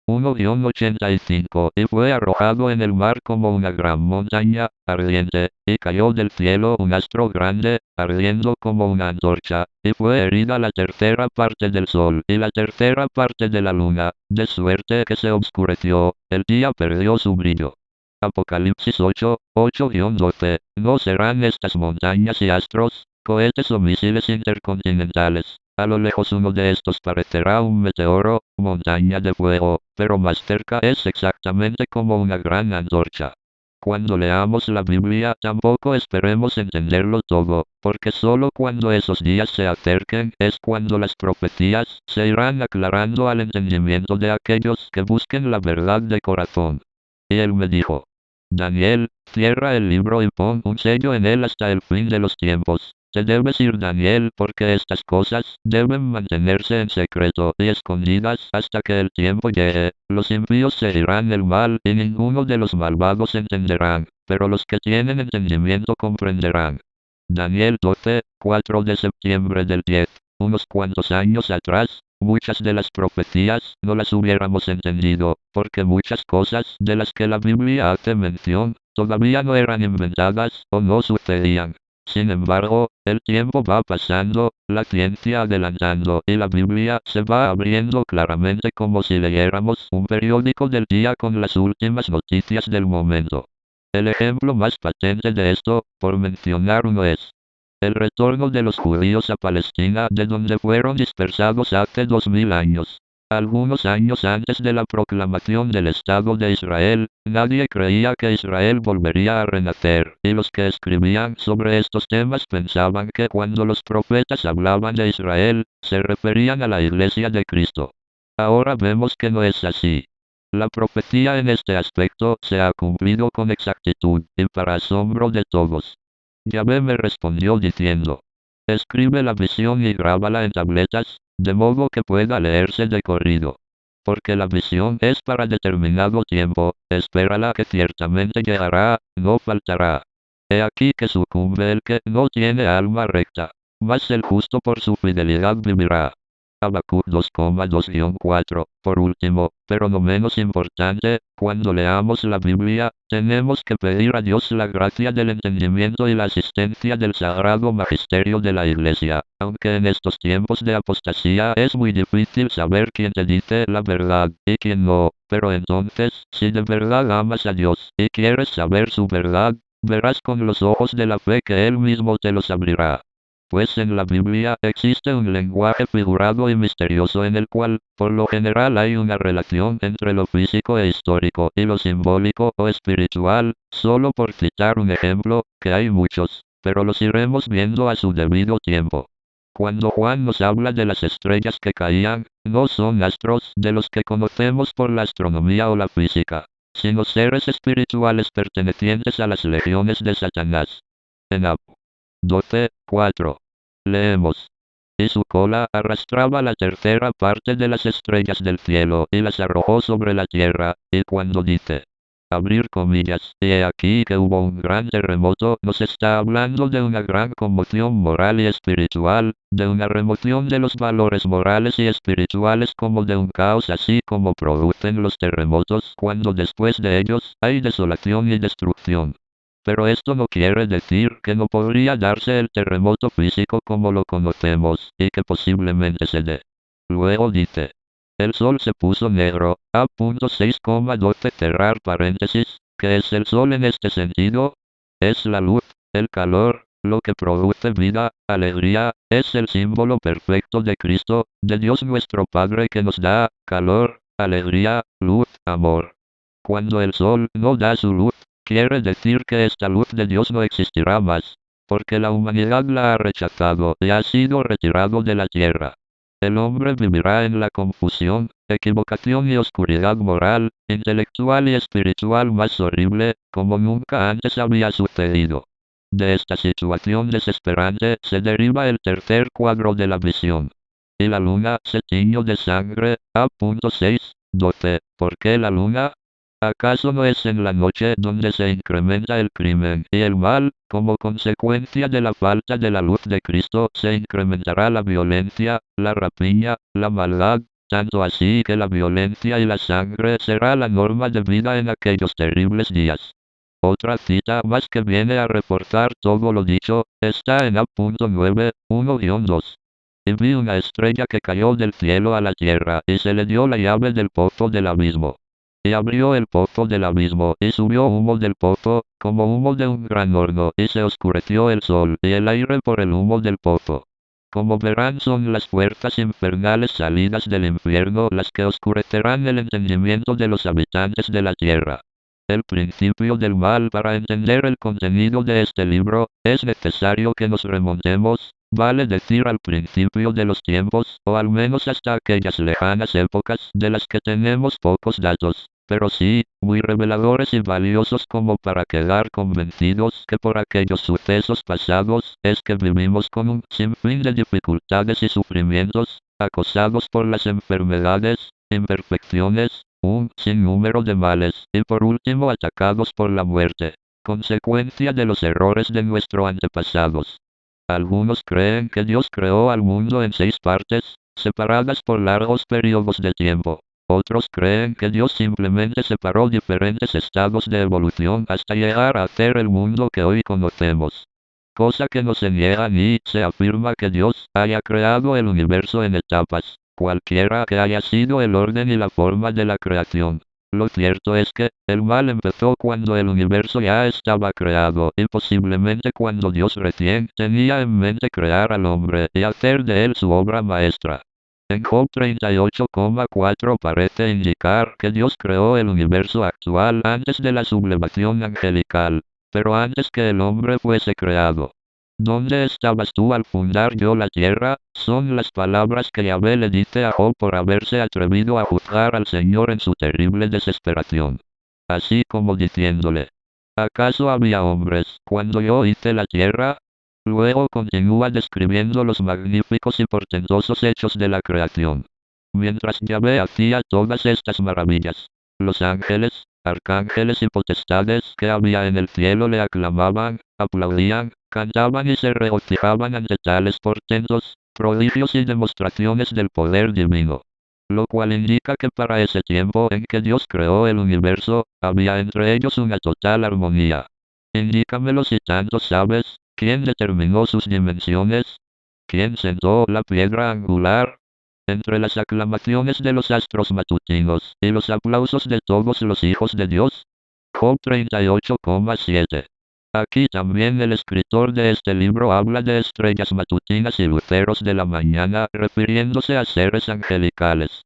1-85 y fue arrojado en el mar como una gran montaña, ardiente, y cayó del cielo un astro grande, ardiendo como una antorcha, y fue herida la tercera parte del sol y la tercera parte de la luna, de suerte que se obscureció, el día perdió su brillo. Apocalipsis 8:8-12, ¿no serán estas montañas y astros, cohetes o misiles intercontinentales? A lo lejos uno de estos parecerá un meteoro, montaña de fuego, pero más cerca es exactamente como una gran antorcha. Cuando leamos la Biblia tampoco esperemos entenderlo todo, porque solo cuando esos días se acerquen es cuando las profecías se irán aclarando al entendimiento de aquellos que busquen la verdad de corazón. Y él me dijo: Daniel, cierra el libro y pon un sello en él hasta el fin de los tiempos. Te debes ir, Daniel, porque estas cosas deben mantenerse en secreto y escondidas hasta que el tiempo llegue. Los impíos se irán el mal y ninguno de los malvados entenderán, pero los que tienen entendimiento comprenderán. Daniel 12, 4 de septiembre del 10. Unos cuantos años atrás, muchas de las profecías no las hubiéramos entendido, porque muchas cosas de las que la Biblia hace mención, todavía no eran inventadas o no sucedían. Sin embargo, el tiempo va pasando, la ciencia adelantando y la Biblia se va abriendo claramente como si leyéramos un periódico del día con las últimas noticias del momento. El ejemplo más patente de esto, por mencionar uno, es el retorno de los judíos a Palestina, de donde fueron dispersados hace 2000 años. Algunos años antes de la proclamación del Estado de Israel, nadie creía que Israel volvería a renacer, y los que escribían sobre estos temas pensaban que cuando los profetas hablaban de Israel, se referían a la Iglesia de Cristo. Ahora vemos que no es así. La profecía en este aspecto se ha cumplido con exactitud, y para asombro de todos. Yahvé me respondió diciendo: escribe la visión y grábala en tabletas, de modo que pueda leerse de corrido. Porque la visión es para determinado tiempo, espérala que ciertamente llegará, no faltará. He aquí que sucumbe el que no tiene alma recta, mas el justo por su fidelidad vivirá. Habacuc 2,2-4. Por último, pero no menos importante, cuando leamos la Biblia, tenemos que pedir a Dios la gracia del entendimiento y la asistencia del sagrado magisterio de la Iglesia, aunque en estos tiempos de apostasía es muy difícil saber quién te dice la verdad y quién no, pero entonces, si de verdad amas a Dios y quieres saber su verdad, verás con los ojos de la fe que Él mismo te los abrirá. Pues en la Biblia existe un lenguaje figurado y misterioso en el cual, por lo general, hay una relación entre lo físico e histórico y lo simbólico o espiritual, solo por citar un ejemplo, que hay muchos, pero los iremos viendo a su debido tiempo. Cuando Juan nos habla de las estrellas que caían, no son astros de los que conocemos por la astronomía o la física, sino seres espirituales pertenecientes a las legiones de Satanás. En Apocalipsis 12:4. Leemos: y su cola arrastraba la tercera parte de las estrellas del cielo y las arrojó sobre la tierra, y cuando dice, abrir comillas, y he aquí que hubo un gran terremoto, nos está hablando de una gran conmoción moral y espiritual, de una remoción de los valores morales y espirituales como de un caos, así como producen los terremotos cuando después de ellos hay desolación y destrucción. Pero esto no quiere decir que no podría darse el terremoto físico como lo conocemos, y que posiblemente se dé. Luego dice: el sol se puso negro, A.6,12 cerrar paréntesis, ¿qué es el sol en este sentido? Es la luz, el calor, lo que produce vida, alegría, es el símbolo perfecto de Cristo, de Dios nuestro Padre que nos da calor, alegría, luz, amor. Cuando el sol no da su luz, quiere decir que esta luz de Dios no existirá más, porque la humanidad la ha rechazado y ha sido retirado de la tierra. El hombre vivirá en la confusión, equivocación y oscuridad moral, intelectual y espiritual más horrible, como nunca antes había sucedido. De esta situación desesperante se deriva el tercer cuadro de la visión. Y la luna se tiñó de sangre. A.6.12. ¿Por qué la luna? ¿Acaso no es en la noche donde se incrementa el crimen y el mal? Como consecuencia de la falta de la luz de Cristo se incrementará la violencia, la rapiña, la maldad, tanto así que la violencia y la sangre será la norma de vida en aquellos terribles días. Otra cita más que viene a reportar todo lo dicho, está en A.9, 1-2. Y vi una estrella que cayó del cielo a la tierra, y se le dio la llave del pozo del abismo. Y abrió el pozo del abismo, y subió humo del pozo, como humo de un gran horno, y se oscureció el sol y el aire por el humo del pozo. Como verán, son las fuerzas infernales salidas del infierno las que oscurecerán el entendimiento de los habitantes de la tierra. El principio del mal. Para entender el contenido de este libro, es necesario que nos remontemos, vale decir, al principio de los tiempos, o al menos hasta aquellas lejanas épocas de las que tenemos pocos datos, pero sí, muy reveladores y valiosos como para quedar convencidos que por aquellos sucesos pasados es que vivimos con un sinfín de dificultades y sufrimientos, acosados por las enfermedades, imperfecciones, un sinnúmero de males, y por último atacados por la muerte, consecuencia de los errores de nuestros antepasados. Algunos creen que Dios creó al mundo en 6 partes, separadas por largos periodos de tiempo. Otros creen que Dios simplemente separó diferentes estados de evolución hasta llegar a hacer el mundo que hoy conocemos. Cosa que no se niega ni se afirma que Dios haya creado el universo en etapas, cualquiera que haya sido el orden y la forma de la creación. Lo cierto es que el mal empezó cuando el universo ya estaba creado y posiblemente cuando Dios recién tenía en mente crear al hombre y hacer de él su obra maestra. En Job 38,4 parece indicar que Dios creó el universo actual antes de la sublevación angelical, pero antes que el hombre fuese creado. ¿Dónde estabas tú al fundar yo la tierra? Son las palabras que Yahvé le dice a Job por haberse atrevido a juzgar al Señor en su terrible desesperación. Así como diciéndole, ¿acaso había hombres cuando yo hice la tierra? Luego continúa describiendo los magníficos y portentosos hechos de la creación. Mientras Yahvé hacía todas estas maravillas, los ángeles, arcángeles y potestades que había en el cielo le aclamaban, aplaudían, cantaban y se regocijaban ante tales portentos, prodigios y demostraciones del poder divino. Lo cual indica que para ese tiempo en que Dios creó el universo, había entre ellos una total armonía. Indícamelo si tanto sabes. ¿Quién determinó sus dimensiones? ¿Quién sentó la piedra angular? Entre las aclamaciones de los astros matutinos y los aplausos de todos los hijos de Dios. Job 38,7. Aquí también el escritor de este libro habla de estrellas matutinas y luceros de la mañana, refiriéndose a seres angelicales.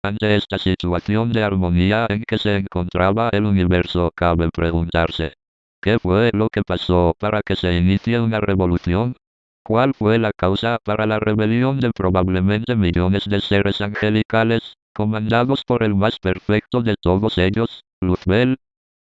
Ante esta situación de armonía en que se encontraba el universo, cabe preguntarse, ¿qué fue lo que pasó para que se inicie una revolución? ¿Cuál fue la causa para la rebelión de probablemente millones de seres angelicales, comandados por el más perfecto de todos ellos, Luzbel?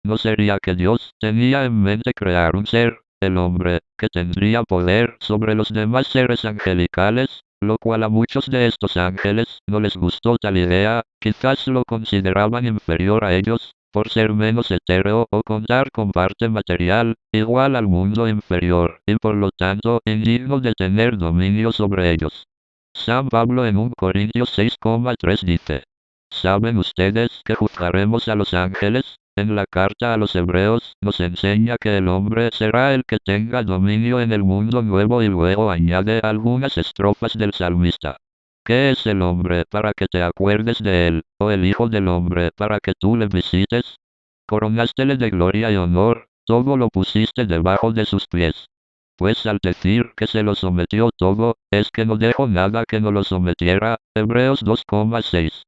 ¿No sería que Dios tenía en mente crear un ser, el hombre, que tendría poder sobre los demás seres angelicales? Lo cual a muchos de estos ángeles no les gustó tal idea, quizás lo consideraban inferior a ellos, por ser menos etéreo o contar con parte material, igual al mundo inferior, y por lo tanto indigno de tener dominio sobre ellos. San Pablo en 1 Corintios 6,3 dice, ¿saben ustedes que juzgaremos a los ángeles? En la carta a los hebreos nos enseña que el hombre será el que tenga dominio en el mundo nuevo y luego añade algunas estrofas del salmista. ¿Qué es el hombre para que te acuerdes de él, o el hijo del hombre para que tú le visites? Coronástele de gloria y honor, todo lo pusiste debajo de sus pies. Pues al decir que se lo sometió todo, es que no dejó nada que no lo sometiera. Hebreos 2,6.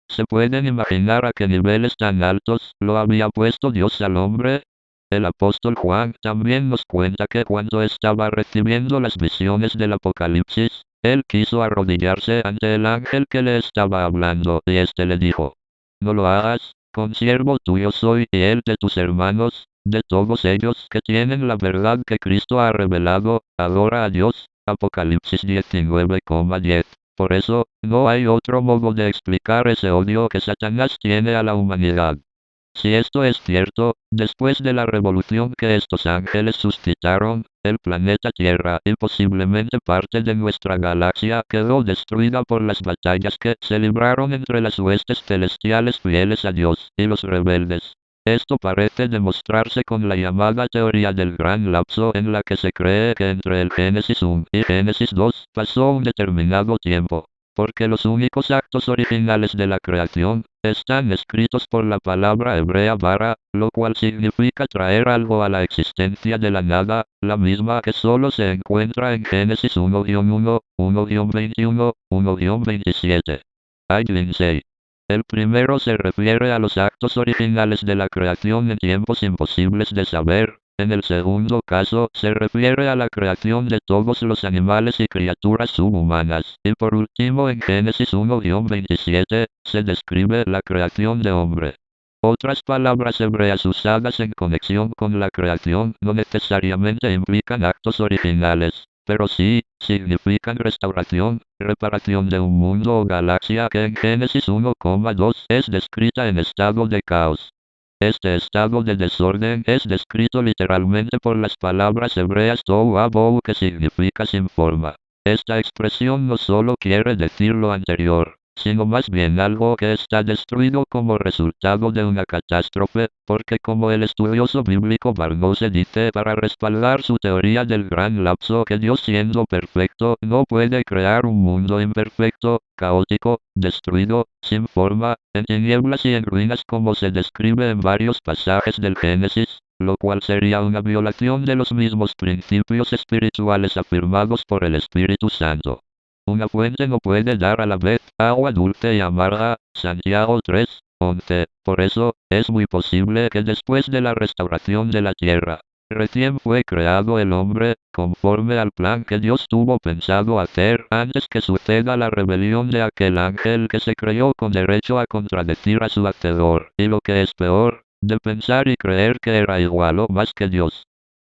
¿Se pueden imaginar a qué niveles tan altos lo había puesto Dios al hombre? El apóstol Juan también nos cuenta que cuando estaba recibiendo las visiones del Apocalipsis, él quiso arrodillarse ante el ángel que le estaba hablando, y éste le dijo, no lo hagas, consiervo tuyo soy y él de tus hermanos, de todos ellos que tienen la verdad que Cristo ha revelado, adora a Dios. Apocalipsis 19,10. Por eso, no hay otro modo de explicar ese odio que Satanás tiene a la humanidad. Si esto es cierto, después de la revolución que estos ángeles suscitaron, el planeta Tierra y posiblemente parte de nuestra galaxia quedó destruida por las batallas que se libraron entre las huestes celestiales fieles a Dios y los rebeldes. Esto parece demostrarse con la llamada teoría del gran lapso, en la que se cree que entre el Génesis 1 y Génesis 2 pasó un determinado tiempo, porque los únicos actos originales de la creación están escritos por la palabra hebrea bara, lo cual significa traer algo a la existencia de la nada, la misma que solo se encuentra en Génesis 1-1, 1-21, 1-27. Hay Lindsay. El primero se refiere a los actos originales de la creación en tiempos imposibles de saber. En el segundo caso, se refiere a la creación de todos los animales y criaturas subhumanas. Y por último, en Génesis 1-27, se describe la creación de hombre. Otras palabras hebreas usadas en conexión con la creación no necesariamente implican actos originales, pero sí significan restauración, reparación de un mundo o galaxia que en Génesis 1,2 es descrita en estado de caos. Este estado de desorden es descrito literalmente por las palabras hebreas tohu abohu, que significa sin forma. Esta expresión no solo quiere decir lo anterior, sino más bien algo que está destruido como resultado de una catástrofe, porque como el estudioso bíblico Barnose dice para respaldar su teoría del gran lapso, que Dios, siendo perfecto, no puede crear un mundo imperfecto, caótico, destruido, sin forma, en tinieblas y en ruinas, como se describe en varios pasajes del Génesis, lo cual sería una violación de los mismos principios espirituales afirmados por el Espíritu Santo. Una fuente no puede dar a la vez agua dulce y amarga, Santiago 3:11. Por eso, es muy posible que después de la restauración de la tierra, recién fue creado el hombre, conforme al plan que Dios tuvo pensado hacer antes que suceda la rebelión de aquel ángel que se creyó con derecho a contradecir a su hacedor, y lo que es peor, de pensar y creer que era igual o más que Dios.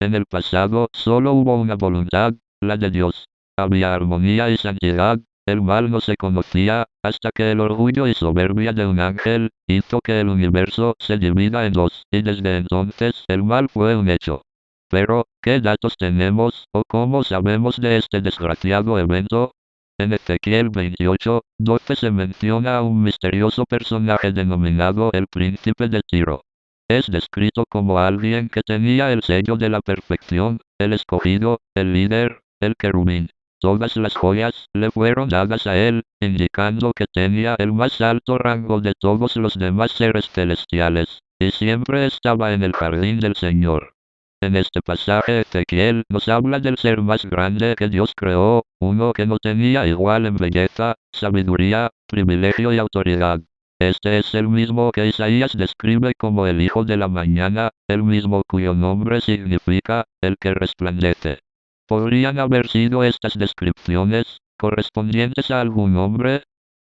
En el pasado solo hubo una voluntad, la de Dios. Había armonía y santidad, el mal no se conocía, hasta que el orgullo y soberbia de un ángel hizo que el universo se divida en dos, y desde entonces el mal fue un hecho. Pero, ¿qué datos tenemos, o cómo sabemos de este desgraciado evento? En Ezequiel 28:12 se menciona a un misterioso personaje denominado el príncipe de Tiro. Es descrito como alguien que tenía el sello de la perfección, el escogido, el líder, el querubín. Todas las joyas le fueron dadas a él, indicando que tenía el más alto rango de todos los demás seres celestiales, y siempre estaba en el jardín del Señor. En este pasaje Ezequiel nos habla del ser más grande que Dios creó, uno que no tenía igual en belleza, sabiduría, privilegio y autoridad. Este es el mismo que Isaías describe como el Hijo de la Mañana, el mismo cuyo nombre significa el que resplandece. ¿Podrían haber sido estas descripciones correspondientes a algún hombre?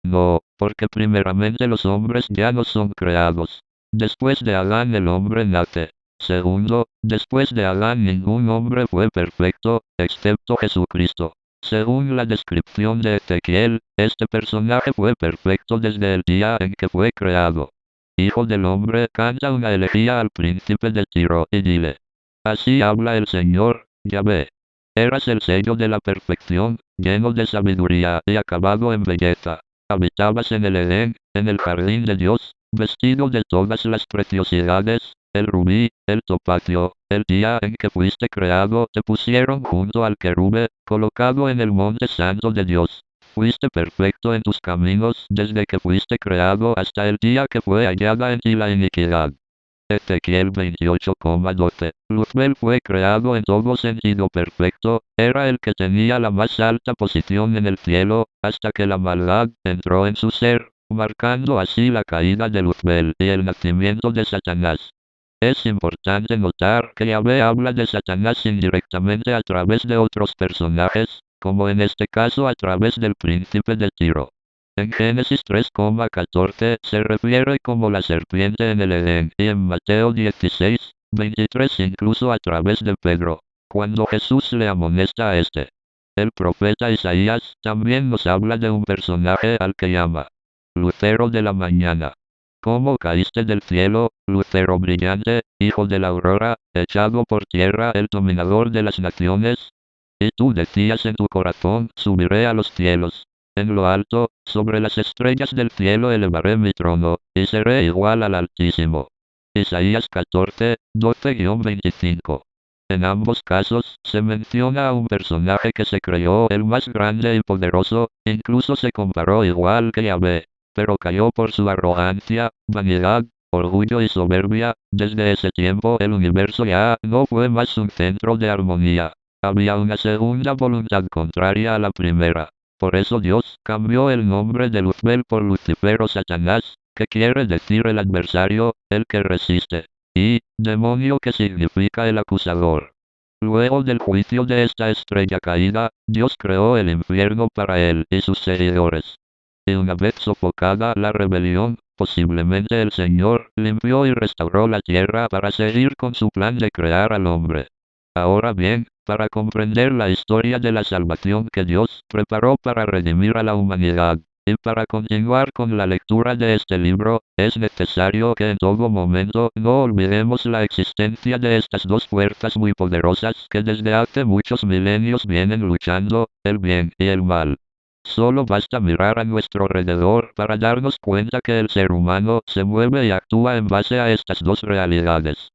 No, porque primeramente los hombres ya no son creados. Después de Adán el hombre nace. Segundo, después de Adán ningún hombre fue perfecto, excepto Jesucristo. Según la descripción de Ezequiel, este personaje fue perfecto desde el día en que fue creado. Hijo del hombre canta una elegía al príncipe de Tiro y dile: así habla el Señor, Yahvé. Eras el sello de la perfección, lleno de sabiduría y acabado en belleza. Habitabas en el Edén, en el jardín de Dios, vestido de todas las preciosidades, el rubí, el topacio. El día en que fuiste creado te pusieron junto al querube, colocado en el monte santo de Dios. Fuiste perfecto en tus caminos desde que fuiste creado hasta el día que fue hallada en ti la iniquidad. Ezequiel 28,12. Luzbel fue creado en todo sentido perfecto, era el que tenía la más alta posición en el cielo, hasta que la maldad entró en su ser, marcando así la caída de Luzbel y el nacimiento de Satanás. Es importante notar que Yahvé habla de Satanás indirectamente a través de otros personajes, como en este caso a través del príncipe de Tiro. En Génesis 3,14 se refiere como la serpiente en el Edén, y en Mateo 16, 23 incluso a través de Pedro, cuando Jesús le amonesta a este. El profeta Isaías también nos habla de un personaje al que llama Lucero de la mañana. ¿Cómo caíste del cielo, lucero brillante, hijo de la aurora, echado por tierra el dominador de las naciones? Y tú decías en tu corazón, subiré a los cielos. En lo alto, sobre las estrellas del cielo elevaré mi trono, y seré igual al Altísimo. Isaías 14, 12-25. En ambos casos, se menciona a un personaje que se creyó el más grande y poderoso, incluso se comparó igual que Yahvé, pero cayó por su arrogancia, vanidad, orgullo y soberbia. Desde ese tiempo el universo ya no fue más un centro de armonía. Había una segunda voluntad contraria a la primera. Por eso Dios cambió el nombre de Luzbel por Lucifer o Satanás, que quiere decir el adversario, el que resiste, y demonio, que significa el acusador. Luego del juicio de esta estrella caída, Dios creó el infierno para él y sus seguidores. Y una vez sofocada la rebelión, posiblemente el Señor limpió y restauró la tierra para seguir con su plan de crear al hombre. Ahora bien, para comprender la historia de la salvación que Dios preparó para redimir a la humanidad, y para continuar con la lectura de este libro, es necesario que en todo momento no olvidemos la existencia de estas dos fuerzas muy poderosas que desde hace muchos milenios vienen luchando, el bien y el mal. Solo basta mirar a nuestro alrededor para darnos cuenta que el ser humano se mueve y actúa en base a estas dos realidades.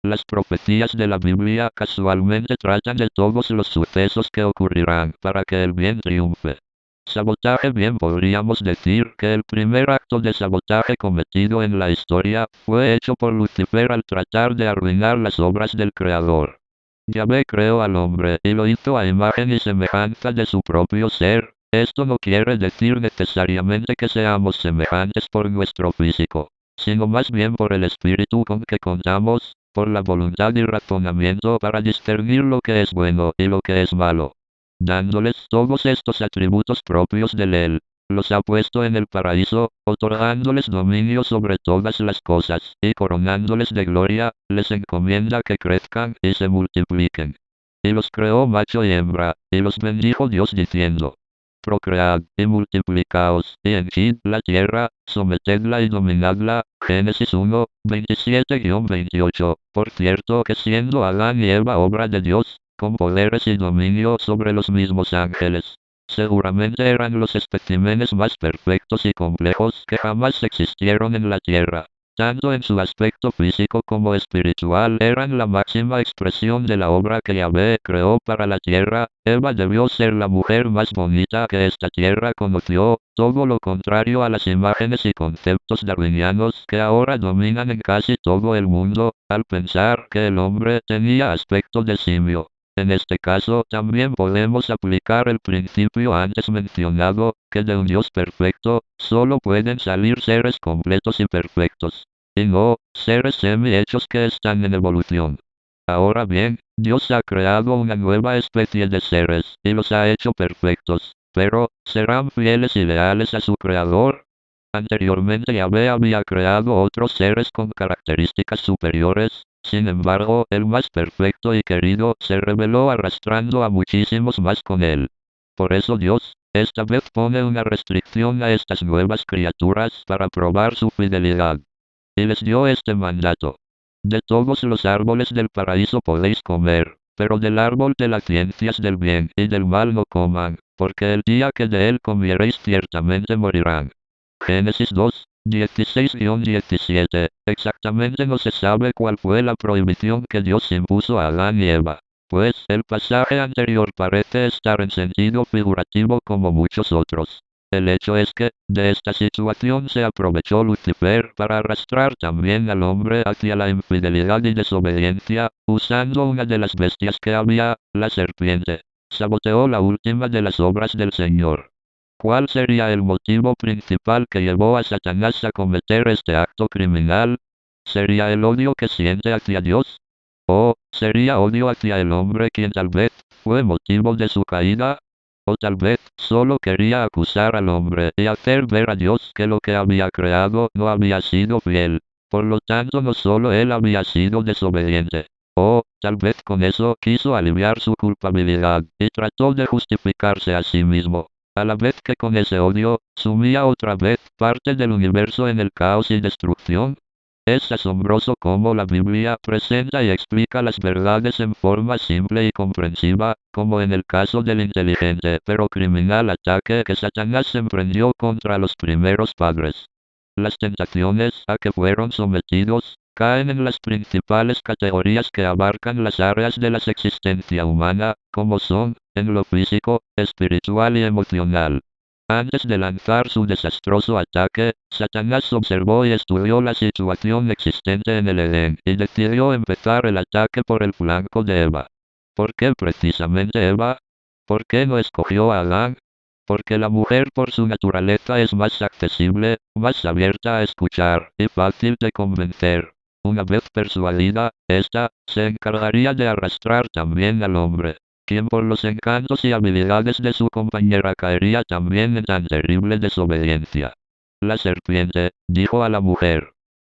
Las profecías de la Biblia casualmente tratan de todos los sucesos que ocurrirán para que el bien triunfe. Sabotaje. Bien, podríamos decir que el primer acto de sabotaje cometido en la historia fue hecho por Lucifer al tratar de arruinar las obras del Creador. Yahvé creó al hombre y lo hizo a imagen y semejanza de su propio ser. Esto no quiere decir necesariamente que seamos semejantes por nuestro físico, sino más bien por el espíritu con que contamos, por la voluntad y razonamiento para discernir lo que es bueno y lo que es malo. Dándoles todos estos atributos propios de él, los ha puesto en el paraíso, otorgándoles dominio sobre todas las cosas, y coronándoles de gloria, les encomienda que crezcan y se multipliquen. Y los creó macho y hembra, y los bendijo Dios diciendo: procread, y multiplicaos, y henchid la tierra, sometedla y dominadla. Génesis 1, 27-28. Por cierto que siendo Adán y Eva obra de Dios, con poderes y dominio sobre los mismos ángeles, seguramente eran los especímenes más perfectos y complejos que jamás existieron en la tierra. Tanto en su aspecto físico como espiritual eran la máxima expresión de la obra que Yahvé creó para la tierra. Eva debió ser la mujer más bonita que esta tierra conoció, todo lo contrario a las imágenes y conceptos darwinianos que ahora dominan en casi todo el mundo, al pensar que el hombre tenía aspecto de simio. En este caso también podemos aplicar el principio antes mencionado, que de un Dios perfecto, solo pueden salir seres completos y perfectos, y no seres semi-hechos que están en evolución. Ahora bien, Dios ha creado una nueva especie de seres, y los ha hecho perfectos, pero ¿serán fieles y leales a su Creador? Anteriormente Yahvé había creado otros seres con características superiores. Sin embargo, el más perfecto y querido se rebeló arrastrando a muchísimos más con él. Por eso Dios, esta vez pone una restricción a estas nuevas criaturas para probar su fidelidad. Y les dio este mandato: de todos los árboles del paraíso podéis comer, pero del árbol de las ciencias del bien y del mal no coman, porque el día que de él comiereis ciertamente morirán. Génesis 2, 16-17. Exactamente no se sabe cuál fue la prohibición que Dios impuso a Adán y Eva, pues el pasaje anterior parece estar en sentido figurativo como muchos otros. El hecho es que, de esta situación se aprovechó Lucifer para arrastrar también al hombre hacia la infidelidad y desobediencia, usando una de las bestias que había, la serpiente. Saboteó la última de las obras del Señor. ¿Cuál sería el motivo principal que llevó a Satanás a cometer este acto criminal? ¿Sería el odio que siente hacia Dios? ¿O sería odio hacia el hombre quien tal vez fue motivo de su caída? ¿O tal vez solo quería acusar al hombre y hacer ver a Dios que lo que había creado no había sido fiel? Por lo tanto, no solo él había sido desobediente. Tal vez con eso quiso aliviar su culpabilidad, y trató de justificarse a sí mismo. A la vez que con ese odio, sumía otra vez parte del universo en el caos y destrucción. Es asombroso cómo la Biblia presenta y explica las verdades en forma simple y comprensiva, como en el caso del inteligente pero criminal ataque que Satanás emprendió contra los primeros padres. Las tentaciones a que fueron sometidos caen en las principales categorías que abarcan las áreas de la existencia humana, como son, en lo físico, espiritual y emocional. Antes de lanzar su desastroso ataque, Satanás observó y estudió la situación existente en el Edén y decidió empezar el ataque por el flanco de Eva. ¿Por qué precisamente Eva? ¿Por qué no escogió a Adán? Porque la mujer por su naturaleza es más accesible, más abierta a escuchar y fácil de convencer. Una vez persuadida, ésta se encargaría de arrastrar también al hombre, quien por los encantos y habilidades de su compañera caería también en tan terrible desobediencia. La serpiente dijo a la mujer: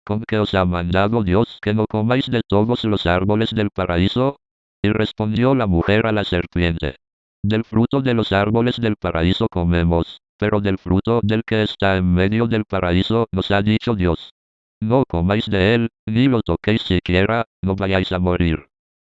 ¿con qué os ha mandado Dios que no comáis de todos los árboles del paraíso? Y respondió la mujer a la serpiente: del fruto de los árboles del paraíso comemos, pero del fruto del que está en medio del paraíso nos ha dicho Dios: no comáis de él, ni lo toquéis siquiera, no vayáis a morir.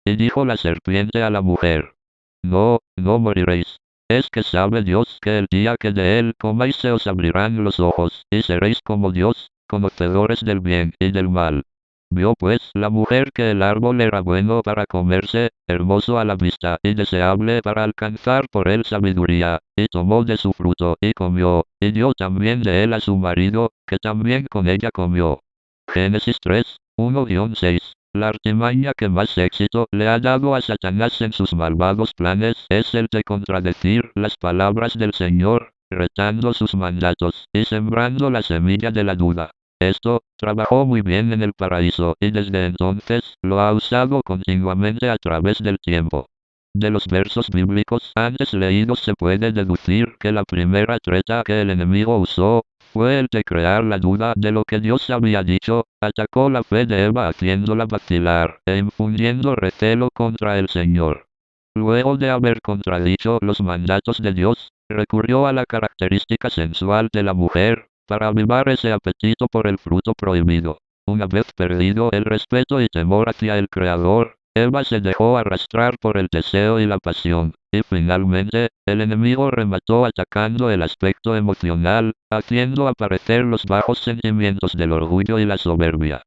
Y dijo la serpiente a la mujer: no, no moriréis. Es que sabe Dios que el día que de él comáis se os abrirán los ojos, y seréis como Dios, conocedores del bien y del mal. Vio pues la mujer que el árbol era bueno para comerse, hermoso a la vista y deseable para alcanzar por él sabiduría, y tomó de su fruto y comió, y dio también de él a su marido, que también con ella comió. Génesis 3, 1-6. La artimaña que más éxito le ha dado a Satanás en sus malvados planes es el de contradecir las palabras del Señor, retando sus mandatos y sembrando la semilla de la duda. Esto trabajó muy bien en el paraíso y desde entonces lo ha usado continuamente a través del tiempo. De los versos bíblicos antes leídos se puede deducir que la primera treta que el enemigo usó fue el de crear la duda de lo que Dios había dicho. Atacó la fe de Eva haciéndola vacilar e infundiendo recelo contra el Señor. Luego de haber contradicho los mandatos de Dios, recurrió a la característica sensual de la mujer para avivar ese apetito por el fruto prohibido. Una vez perdido el respeto y temor hacia el Creador, Eva se dejó arrastrar por el deseo y la pasión, y finalmente, el enemigo remató atacando el aspecto emocional, haciendo aparecer los bajos sentimientos del orgullo y la soberbia.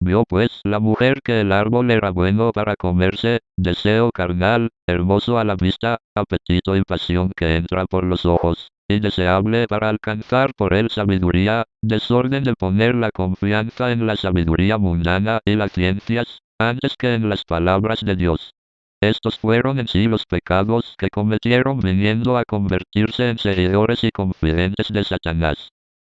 Vio pues la mujer que el árbol era bueno para comerse, deseo carnal, hermoso a la vista, apetito y pasión que entra por los ojos, y deseable para alcanzar por él sabiduría, desorden de poner la confianza en la sabiduría mundana y las ciencias, antes que en las palabras de Dios. Estos fueron en sí los pecados que cometieron viniendo a convertirse en seguidores y confidentes de Satanás.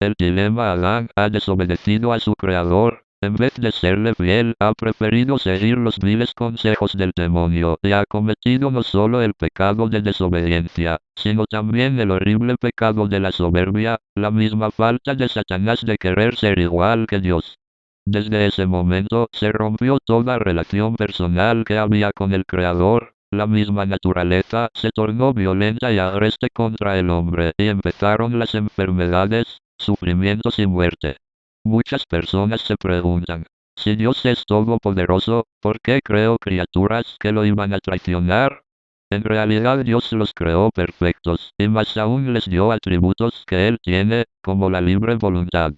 El dilema: Adán ha desobedecido a su Creador. En vez de serle fiel, ha preferido seguir los viles consejos del demonio y ha cometido no solo el pecado de desobediencia, sino también el horrible pecado de la soberbia, la misma falta de Satanás de querer ser igual que Dios. Desde ese momento se rompió toda relación personal que había con el Creador. La misma naturaleza se tornó violenta y agreste contra el hombre y empezaron las enfermedades, sufrimientos y muerte. Muchas personas se preguntan: si Dios es todopoderoso, ¿por qué creó criaturas que lo iban a traicionar? En realidad Dios los creó perfectos, y más aún les dio atributos que Él tiene, como la libre voluntad.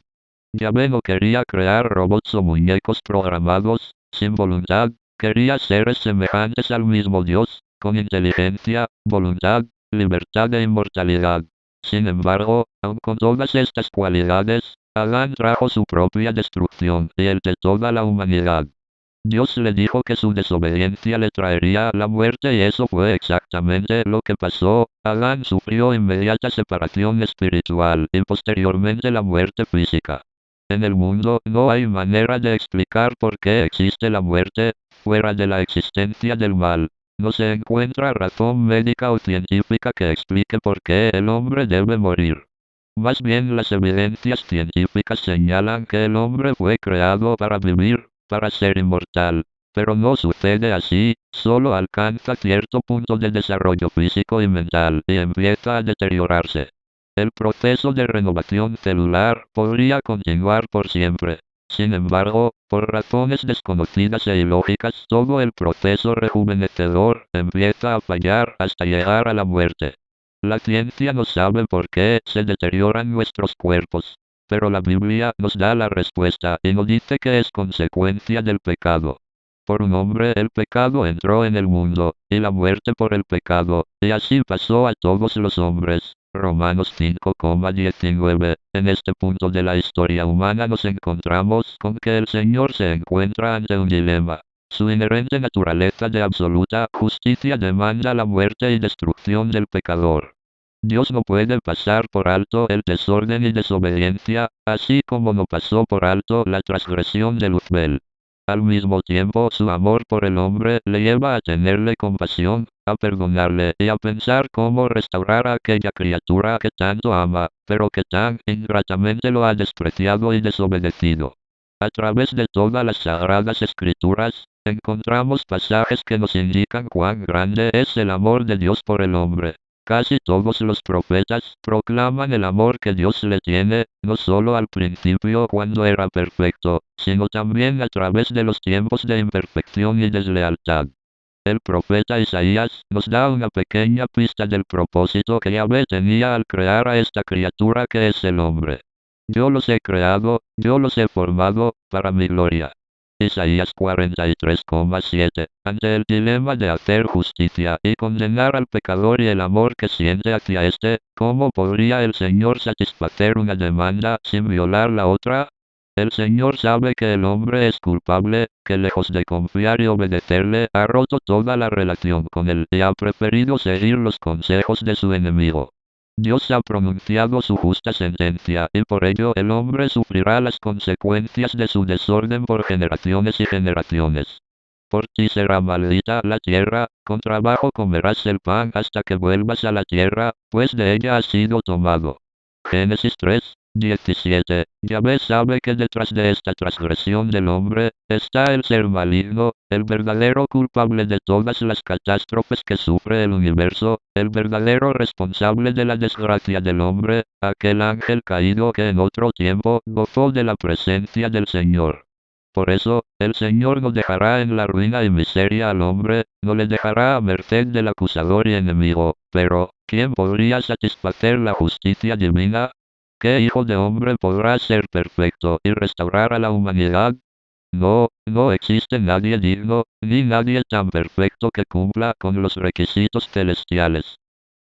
Yahvé no quería crear robots o muñecos programados, sin voluntad, quería seres semejantes al mismo Dios, con inteligencia, voluntad, libertad e inmortalidad. Sin embargo, aun con todas estas cualidades, Adán trajo su propia destrucción y el de toda la humanidad. Dios le dijo que su desobediencia le traería la muerte y eso fue exactamente lo que pasó. Adán sufrió inmediata separación espiritual y posteriormente la muerte física. En el mundo no hay manera de explicar por qué existe la muerte, fuera de la existencia del mal. No se encuentra razón médica o científica que explique por qué el hombre debe morir. Más bien las evidencias científicas señalan que el hombre fue creado para vivir, para ser inmortal. Pero no sucede así, solo alcanza cierto punto de desarrollo físico y mental y empieza a deteriorarse. El proceso de renovación celular podría continuar por siempre. Sin embargo, por razones desconocidas e ilógicas, todo el proceso rejuvenecedor empieza a fallar hasta llegar a la muerte. La ciencia no sabe por qué se deterioran nuestros cuerpos, pero la Biblia nos da la respuesta y nos dice que es consecuencia del pecado. Por un hombre el pecado entró en el mundo, y la muerte por el pecado, y así pasó a todos los hombres. Romanos 5,19. En este punto de la historia humana nos encontramos con que el Señor se encuentra ante un dilema. Su inherente naturaleza de absoluta justicia demanda la muerte y destrucción del pecador. Dios no puede pasar por alto el desorden y desobediencia, así como no pasó por alto la transgresión de Luzbel. Al mismo tiempo, su amor por el hombre le lleva a tenerle compasión, a perdonarle y a pensar cómo restaurar a aquella criatura que tanto ama, pero que tan ingratamente lo ha despreciado y desobedecido. A través de todas las sagradas escrituras, encontramos pasajes que nos indican cuán grande es el amor de Dios por el hombre. Casi todos los profetas proclaman el amor que Dios le tiene, no solo al principio cuando era perfecto, sino también a través de los tiempos de imperfección y deslealtad. El profeta Isaías nos da una pequeña pista del propósito que Yahvé tenía al crear a esta criatura que es el hombre. Yo los he creado, yo los he formado, para mi gloria. Isaías 43,7. Ante el dilema de hacer justicia y condenar al pecador y el amor que siente hacia este, ¿cómo podría el Señor satisfacer una demanda sin violar la otra? El Señor sabe que el hombre es culpable, que lejos de confiar y obedecerle, ha roto toda la relación con él y ha preferido seguir los consejos de su enemigo. Dios ha pronunciado su justa sentencia, y por ello el hombre sufrirá las consecuencias de su desorden por generaciones y generaciones. Por ti será maldita la tierra, con trabajo comerás el pan hasta que vuelvas a la tierra, pues de ella has sido tomado. Génesis 3:17. Yahvé sabe que detrás de esta transgresión del hombre, está el ser maligno, el verdadero culpable de todas las catástrofes que sufre el universo, el verdadero responsable de la desgracia del hombre, aquel ángel caído que en otro tiempo gozó de la presencia del Señor. Por eso, el Señor no dejará en la ruina y miseria al hombre, no le dejará a merced del acusador y enemigo, pero, ¿quién podría satisfacer la justicia divina? ¿Qué hijo de hombre podrá ser perfecto y restaurar a la humanidad? No, no existe nadie digno, ni nadie tan perfecto que cumpla con los requisitos celestiales.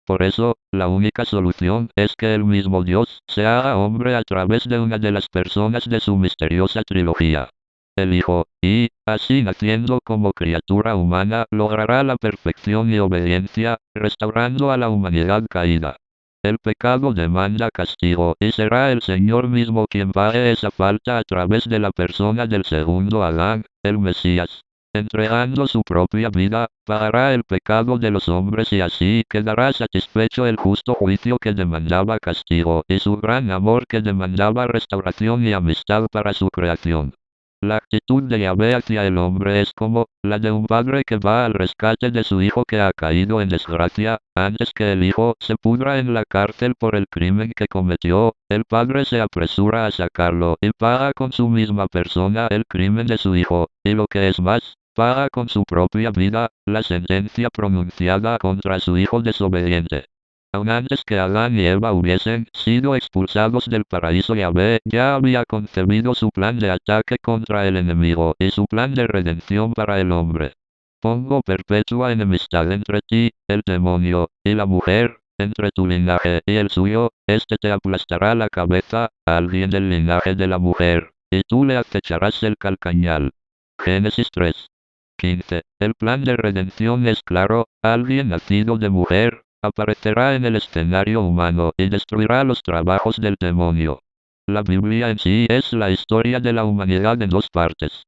Por eso, la única solución es que el mismo Dios se haga hombre a través de una de las personas de su misteriosa trilogía. El Hijo, y, así naciendo como criatura humana, logrará la perfección y obediencia, restaurando a la humanidad caída. El pecado demanda castigo, y será el Señor mismo quien pague esa falta a través de la persona del segundo Adán, el Mesías. Entregando su propia vida, pagará el pecado de los hombres y así quedará satisfecho el justo juicio que demandaba castigo y su gran amor que demandaba restauración y amistad para su creación. La actitud de Yahvé hacia el hombre es como la de un padre que va al rescate de su hijo que ha caído en desgracia. Antes que el hijo se pudra en la cárcel por el crimen que cometió, el padre se apresura a sacarlo y paga con su misma persona el crimen de su hijo, y lo que es más, paga con su propia vida la sentencia pronunciada contra su hijo desobediente. Aun antes que Adán y Eva hubiesen sido expulsados del paraíso, Yahvé ya había concebido su plan de ataque contra el enemigo y su plan de redención para el hombre. Pongo perpetua enemistad entre ti, el demonio, y la mujer, entre tu linaje y el suyo, este te aplastará la cabeza, a alguien del linaje de la mujer, y tú le acecharás el calcañal. Génesis 3:15. El plan de redención es claro, alguien nacido de mujer aparecerá en el escenario humano y destruirá los trabajos del demonio. La Biblia en sí es la historia de la humanidad en dos partes.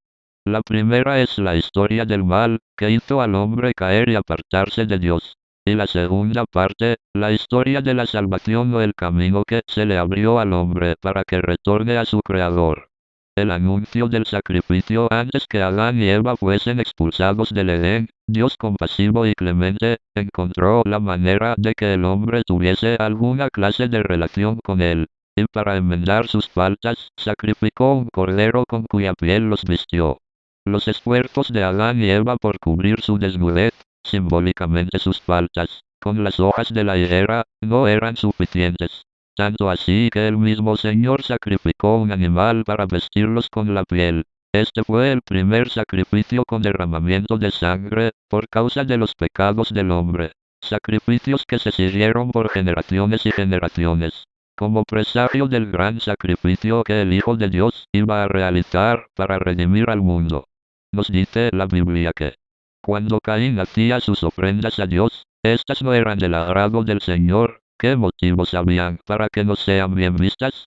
La primera es la historia del mal, que hizo al hombre caer y apartarse de Dios. Y la segunda parte, la historia de la salvación o el camino que se le abrió al hombre para que retorne a su Creador. El anuncio del sacrificio antes que Adán y Eva fuesen expulsados del Edén, Dios compasivo y clemente, encontró la manera de que el hombre tuviese alguna clase de relación con él, y para enmendar sus faltas, sacrificó un cordero con cuya piel los vistió. Los esfuerzos de Adán y Eva por cubrir su desnudez, simbólicamente sus faltas, con las hojas de la higuera, no eran suficientes. Tanto así que el mismo Señor sacrificó un animal para vestirlos con la piel. Este fue el primer sacrificio con derramamiento de sangre, por causa de los pecados del hombre. Sacrificios que se siguieron por generaciones y generaciones, como presagio del gran sacrificio que el Hijo de Dios iba a realizar para redimir al mundo. Nos dice la Biblia que, cuando Caín hacía sus ofrendas a Dios, estas no eran del agrado del Señor. ¿Qué motivos habían para que no sean bien vistas?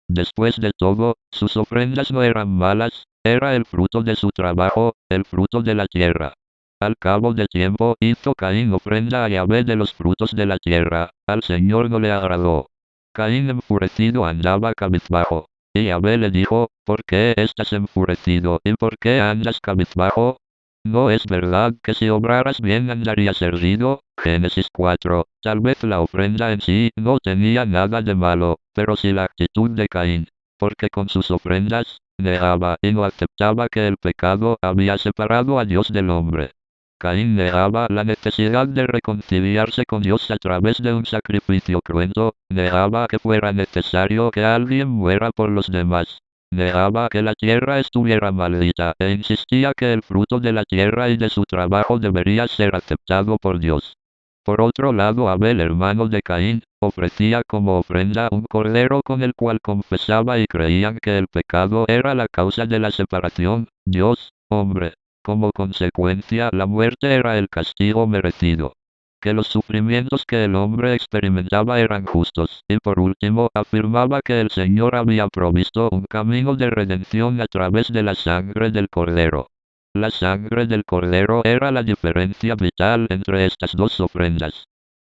Después de todo, sus ofrendas no eran malas, era el fruto de su trabajo, el fruto de la tierra. Al cabo de tiempo hizo Caín ofrenda a Yahvé de los frutos de la tierra, al Señor no le agradó. Caín enfurecido andaba cabizbajo, y Yahvé le dijo, ¿por qué estás enfurecido y por qué andas cabizbajo? ¿No es verdad que si obraras bien andarías erguido? Génesis 4. Tal vez la ofrenda en sí no tenía nada de malo, pero sí la actitud de Caín, porque con sus ofrendas, negaba y no aceptaba que el pecado había separado a Dios del hombre. Caín negaba la necesidad de reconciliarse con Dios a través de un sacrificio cruento, negaba que fuera necesario que alguien muera por los demás. Negaba que la tierra estuviera maldita e insistía que el fruto de la tierra y de su trabajo debería ser aceptado por Dios. Por otro lado, Abel, hermano de Caín, ofrecía como ofrenda un cordero con el cual confesaba y creían que el pecado era la causa de la separación, Dios, hombre. Como consecuencia, la muerte era el castigo merecido. Que los sufrimientos que el hombre experimentaba eran justos, y por último afirmaba que el Señor había provisto un camino de redención a través de la sangre del Cordero. La sangre del Cordero era la diferencia vital entre estas dos ofrendas.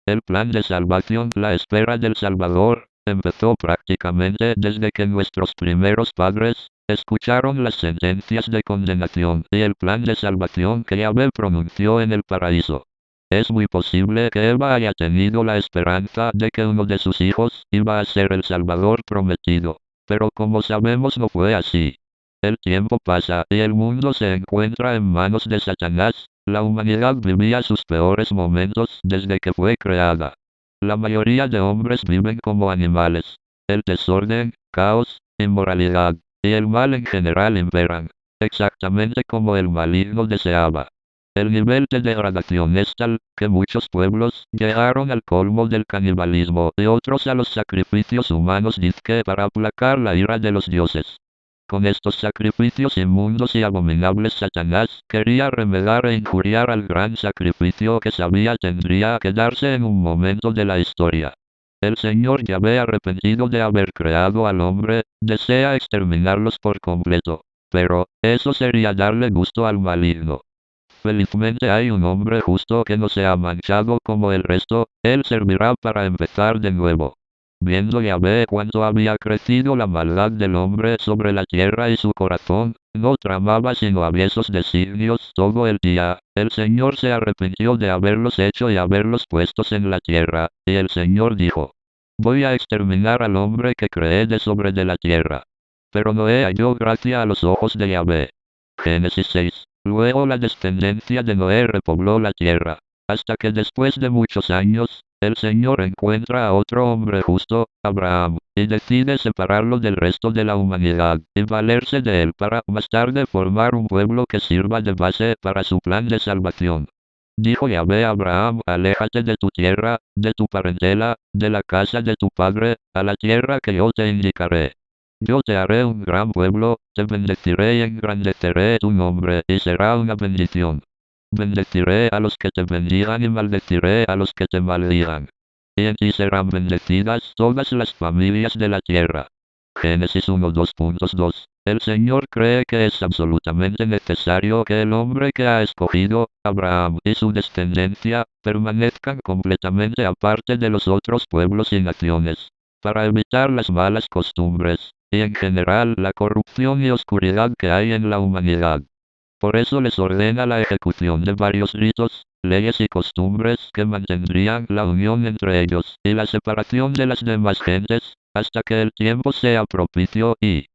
El plan de salvación, la espera del Salvador, empezó prácticamente desde que nuestros primeros padres escucharon las sentencias de condenación y el plan de salvación que Yahvé pronunció en el paraíso. Es muy posible que Eva haya tenido la esperanza de que uno de sus hijos iba a ser el Salvador prometido, pero como sabemos no fue así. El tiempo pasa y el mundo se encuentra en manos de Satanás. La humanidad vivía sus peores momentos desde que fue creada. La mayoría de hombres viven como animales. El desorden, caos, inmoralidad y el mal en general imperan, exactamente como el maligno deseaba. El nivel de degradación es tal que muchos pueblos llegaron al colmo del canibalismo y otros a los sacrificios humanos dizque para aplacar la ira de los dioses. Con estos sacrificios inmundos y abominables, Satanás quería remedar e injuriar al gran sacrificio que sabía tendría que darse en un momento de la historia. El Señor Yahvé, arrepentido de haber creado al hombre, desea exterminarlos por completo. Pero, eso sería darle gusto al maligno. Felizmente hay un hombre justo que no se ha manchado como el resto, él servirá para empezar de nuevo. Viendo Yahvé cuánto había crecido la maldad del hombre sobre la tierra y su corazón, no tramaba sino aviesos designios todo el día, el Señor se arrepintió de haberlos hecho y haberlos puestos en la tierra, y el Señor dijo: voy a exterminar al hombre que cree de sobre de la tierra. Pero Noé halló gracia a los ojos de Yahvé. Génesis 6. Luego la descendencia de Noé repobló la tierra, hasta que después de muchos años, el Señor encuentra a otro hombre justo, Abraham, y decide separarlo del resto de la humanidad, y valerse de él para más tarde formar un pueblo que sirva de base para su plan de salvación. Dijo Yahvé a Abraham: aléjate de tu tierra, de tu parentela, de la casa de tu padre, a la tierra que yo te indicaré. Yo te haré un gran pueblo, te bendeciré y engrandeceré tu nombre, y será una bendición. Bendeciré a los que te bendigan y maldeciré a los que te maldigan. Y en ti serán bendecidas todas las familias de la tierra. Génesis 1:2.2. El Señor cree que es absolutamente necesario que el hombre que ha escogido, Abraham y su descendencia, permanezcan completamente aparte de los otros pueblos y naciones, para evitar las malas costumbres, y en general la corrupción y oscuridad que hay en la humanidad. Por eso les ordena la ejecución de varios ritos, leyes y costumbres que mantendrían la unión entre ellos y la separación de las demás gentes, hasta que el tiempo sea propicio y,